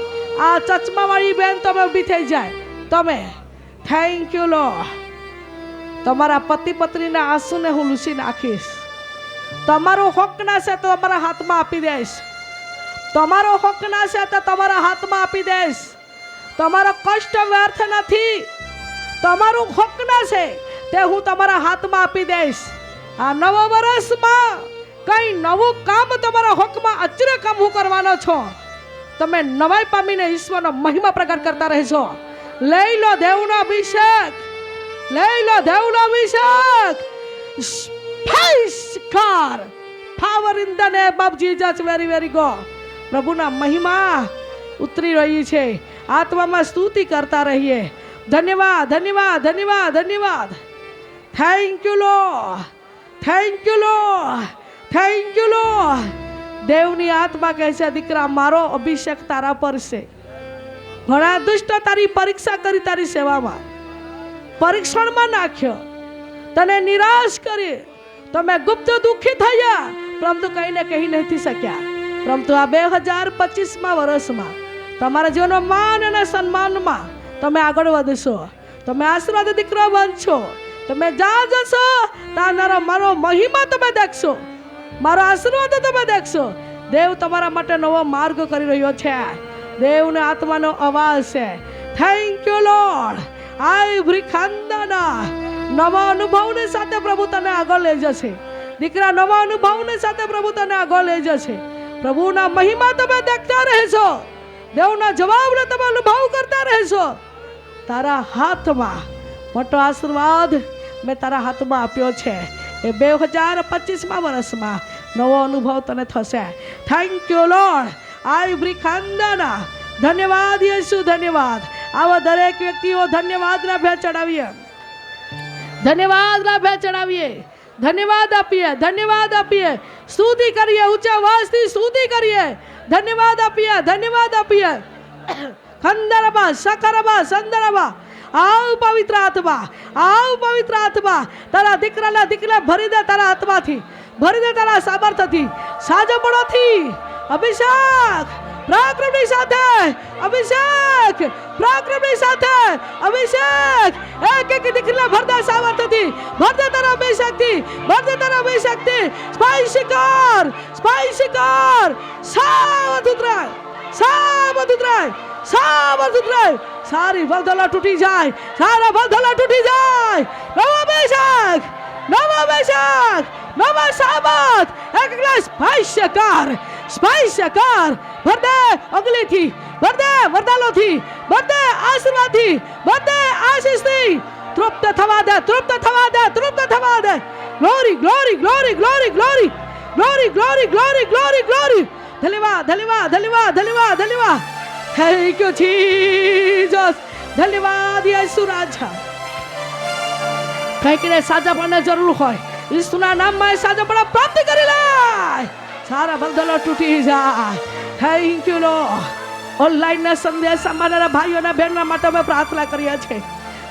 આ ચચમાવાળી બેન તમે ઊભી થઈ જાય. તમે થેન્ક યુ લોર્ડ. તમારા પતિ પત્નીના આંસુને હું લૂછી નાખીશ. તમારો હક ના છે તો તમારા હાથમાં આપી દઈશ. તમારો હક ના છે તો તમારા હાથમાં આપી દઈશ. તમારો કષ્ટ વ્યર્થ નથી. તમારું હક ના છે તે હું તમારા હાથમાં આપી દઈશ. આ નવા વર્ષમાં કઈ નવું કામ તમારા હકમાં આશ્ચર્ય કામ હું કરવાનો છો. તમે નવાઈ પામીને ઈશ્વરનો મહિમા પ્રગટ કરતા રહેશો. લઈ લો દેવનો અભિષેક. લઈ લો દેવનો અભિષેક. Power in the name of Jesus. very good. પ્રભુના મહિમા ઉતરી રહી છે. આત્મામાં સ્તુતિ કરતા રહીએ. ધન્યવાદ ધન્યવાદ ધન્યવાદ ધન્યવાદ. Thank you Lord, thank you Lord, thank you lord. દેવની આત્મા કહે છે, દીકરા મારો અભિષેક તારા પર છે. ઘણા દુષ્ટ તારી પરીક્ષા કરી, તારી સેવામાં પરીક્ષણમાં નાખ્યો, તને નિરાશ કરી, તમે ગુપ્ત દુઃખી થયા, પરંતુ કહીને કહી નથી શક્યા. પરંતુ આ 2025માં વર્ષમાં તમારા જીવનનો માન અને સન્માનમાં તમે આગળ વધશો, તમે આશીર્વાદ દીકરો બનશો. તમે જ્યાં જશો ત્યાં મારો મહિમા તમે દેખશો, મારો આશીર્વાદ તમે દેખશો. દેવ તમારા માટે નવો માર્ગ કરી રહ્યો છે. દેવને આત્માનો અવાજ છે. Thank you Lord. આઈ ભ્રિખાંદાના નવા અનુભવની સાથે પ્રભુ તને આગળ લઈ જશે. દીકરા નવા અનુભવની સાથે પ્રભુ તને આગળ લઈ જશે. પ્રભુના મહિમા તમે દેખતા રહેશો, દેવના જવાબને તમે અનુભવ કરતા રહેશો. તારા હાથમાં મોટો આશીર્વાદ મેં તારા હાથમાં આપ્યો છે. એ 2025માં વર્ષમાં નવો અનુભવ તને થશે. Thank you Lord. આઈ ભ્રિખાંદાના ધન્યવાદ યેસુ, ધન્યવાદ. આવા દરેક વ્યક્તિઓ ધન્યવાદના ભેટ ચડાવીએ, ધન્યવાદના ભેટ ચડાવીએ, ધન્યવાદ આપીએ, ધન્યવાદ આપીએ, સ્તુતિ કરીએ, ઊંચા અવાજથી સ્તુતિ કરીએ, ધન્યવાદ આપીએ, ધન્યવાદ આપીએ. ખંદરબા સકરબા સંદરબા. આવ પવિત્ર આત્મા, આવ પવિત્ર આત્મા. તારા દીકરા ભરી દે, તારા આત્માથી ભરી દે, તારા સામર્થ્યથી, સાજપણોથી. અભિષેક પરાક્રમની સાથે, અભિષેક પરાક્રમની સાથે, અભિષેક એક એક દીકરીને ભર દે સામર્થ્યથી, ભર દે તારા અભિષેકથી, ભર દે તારા અભિષેકથી. સ્પાઈસી કર, સ્પાઈસી કર. સાવધ ઉતરાય, સાવધ ઉતરાય, સાવધ ઉતરાય. સારી ભલધલા તૂટી જાય, સારા ભલધલા તૂટી જાય. નવો અભિષેક, નવો અભિષેક, નવા સામર્થ. એક ગ્લાસ સ્પાઈસી કર, સ્પાઈસી કર. ભર દે અગલીથી, ભર દે વરદાલોથી, ભર દે આશીર્વાદથી, ભર દે આશીષથી. તૃપ્ત થવા દે, તૃપ્ત થવા દે, તૃપ્ત થવા દે. Glory, glory, glory, glory, glory, glory, glory, glory, glory, glory. ધન્યવાદ, ધન્યવાદ, ધન્યવાદ, ધન્યવાદ, ધન્યવાદ. Thank you Jesus. ધન્યવાદ યેસુ રાજા. કંઈક ને સાજાપણને જરૂર હોય, ઈસુના નામમાં સાજાપણ પ્રાપ્ત કરી લે. સારા બંધનો તૂટી જાય. Thank you lord. ઓનલાઈનના સંદેશ અમારા ભાઈઓના બહેનોના માટે અમે પ્રાર્થના કરીએ છીએ.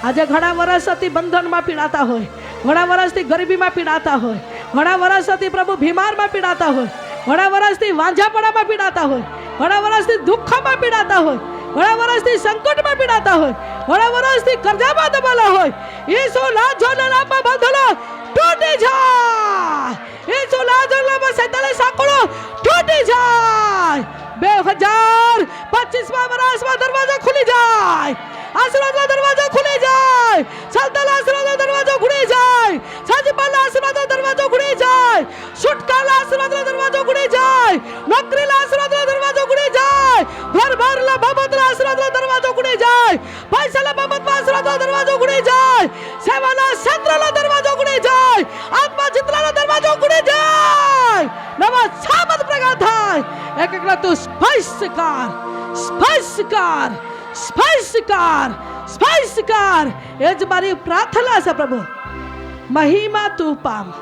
આજે ઘણા વર્ષથી બંધનમાં પીડાતા હોય, ઘણા વર્ષથી ગરીબીમાં પીડાતા હોય, ઘણા વર્ષથી પ્રભુ બીમારમાં પીડાતા હોય, ઘણા વર્ષથી વાંઝાપણામાં પીડાતા હોય, ઘણા વર્ષથી દુઃખમાં પીડાતા હોય, ઘણા વર્ષથી સંકટમાં પીડાતા હોય, ઘણા વર્ષથી કરજામાં દબાયેલા હોય. ઈસુ નામના નામમાં બંધનો તૂટી જાય. ઈસુ નામના નામમાં શૈતાનની સાંકળો તૂટી જાય. 2025માં વર્ષમાં દરવાજો ખુલી જાય. આશીર્વાદનો દરવાજો ખુલી જાય. સલ્તનના આશીર્વાદનો દરવાજો ખુલી જાય. સાજીપાલના આશીર્વાદનો દરવાજો ખુલી જાય. છુટકારાના આશીર્વાદનો દરવાજો ખુલી જાય. નોકરીના આશીર્વાદનો દરવાજો ખુલી જાય. ઘર-બારના બાબતના આશીર્વાદનો દરવાજો ખુલી જાય. પૈસાના બાબતમાં આશીર્વાદનો દરવાજો ખુલી જાય. સેવાના ક્ષેત્રનો દરવાજો ખુલી જાય. આત્મા ચિત્રનો દરવાજો ખુલી જાય. નવા સામર્થ પ્રગટ થાય. એક એકલા તું સ્પર્શ કર, સ્પર્શ કર, સ્પર્શ કર, સ્પર્શ કર. એ જ મારી પ્રાર્થના છે પ્રભુ. મહિમા તું પામ,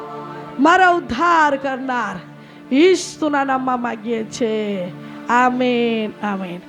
મારો ઉદ્ધાર કરનાર ઈસુના નામમાં માંગીએ છીએ. આમીન, આમીન.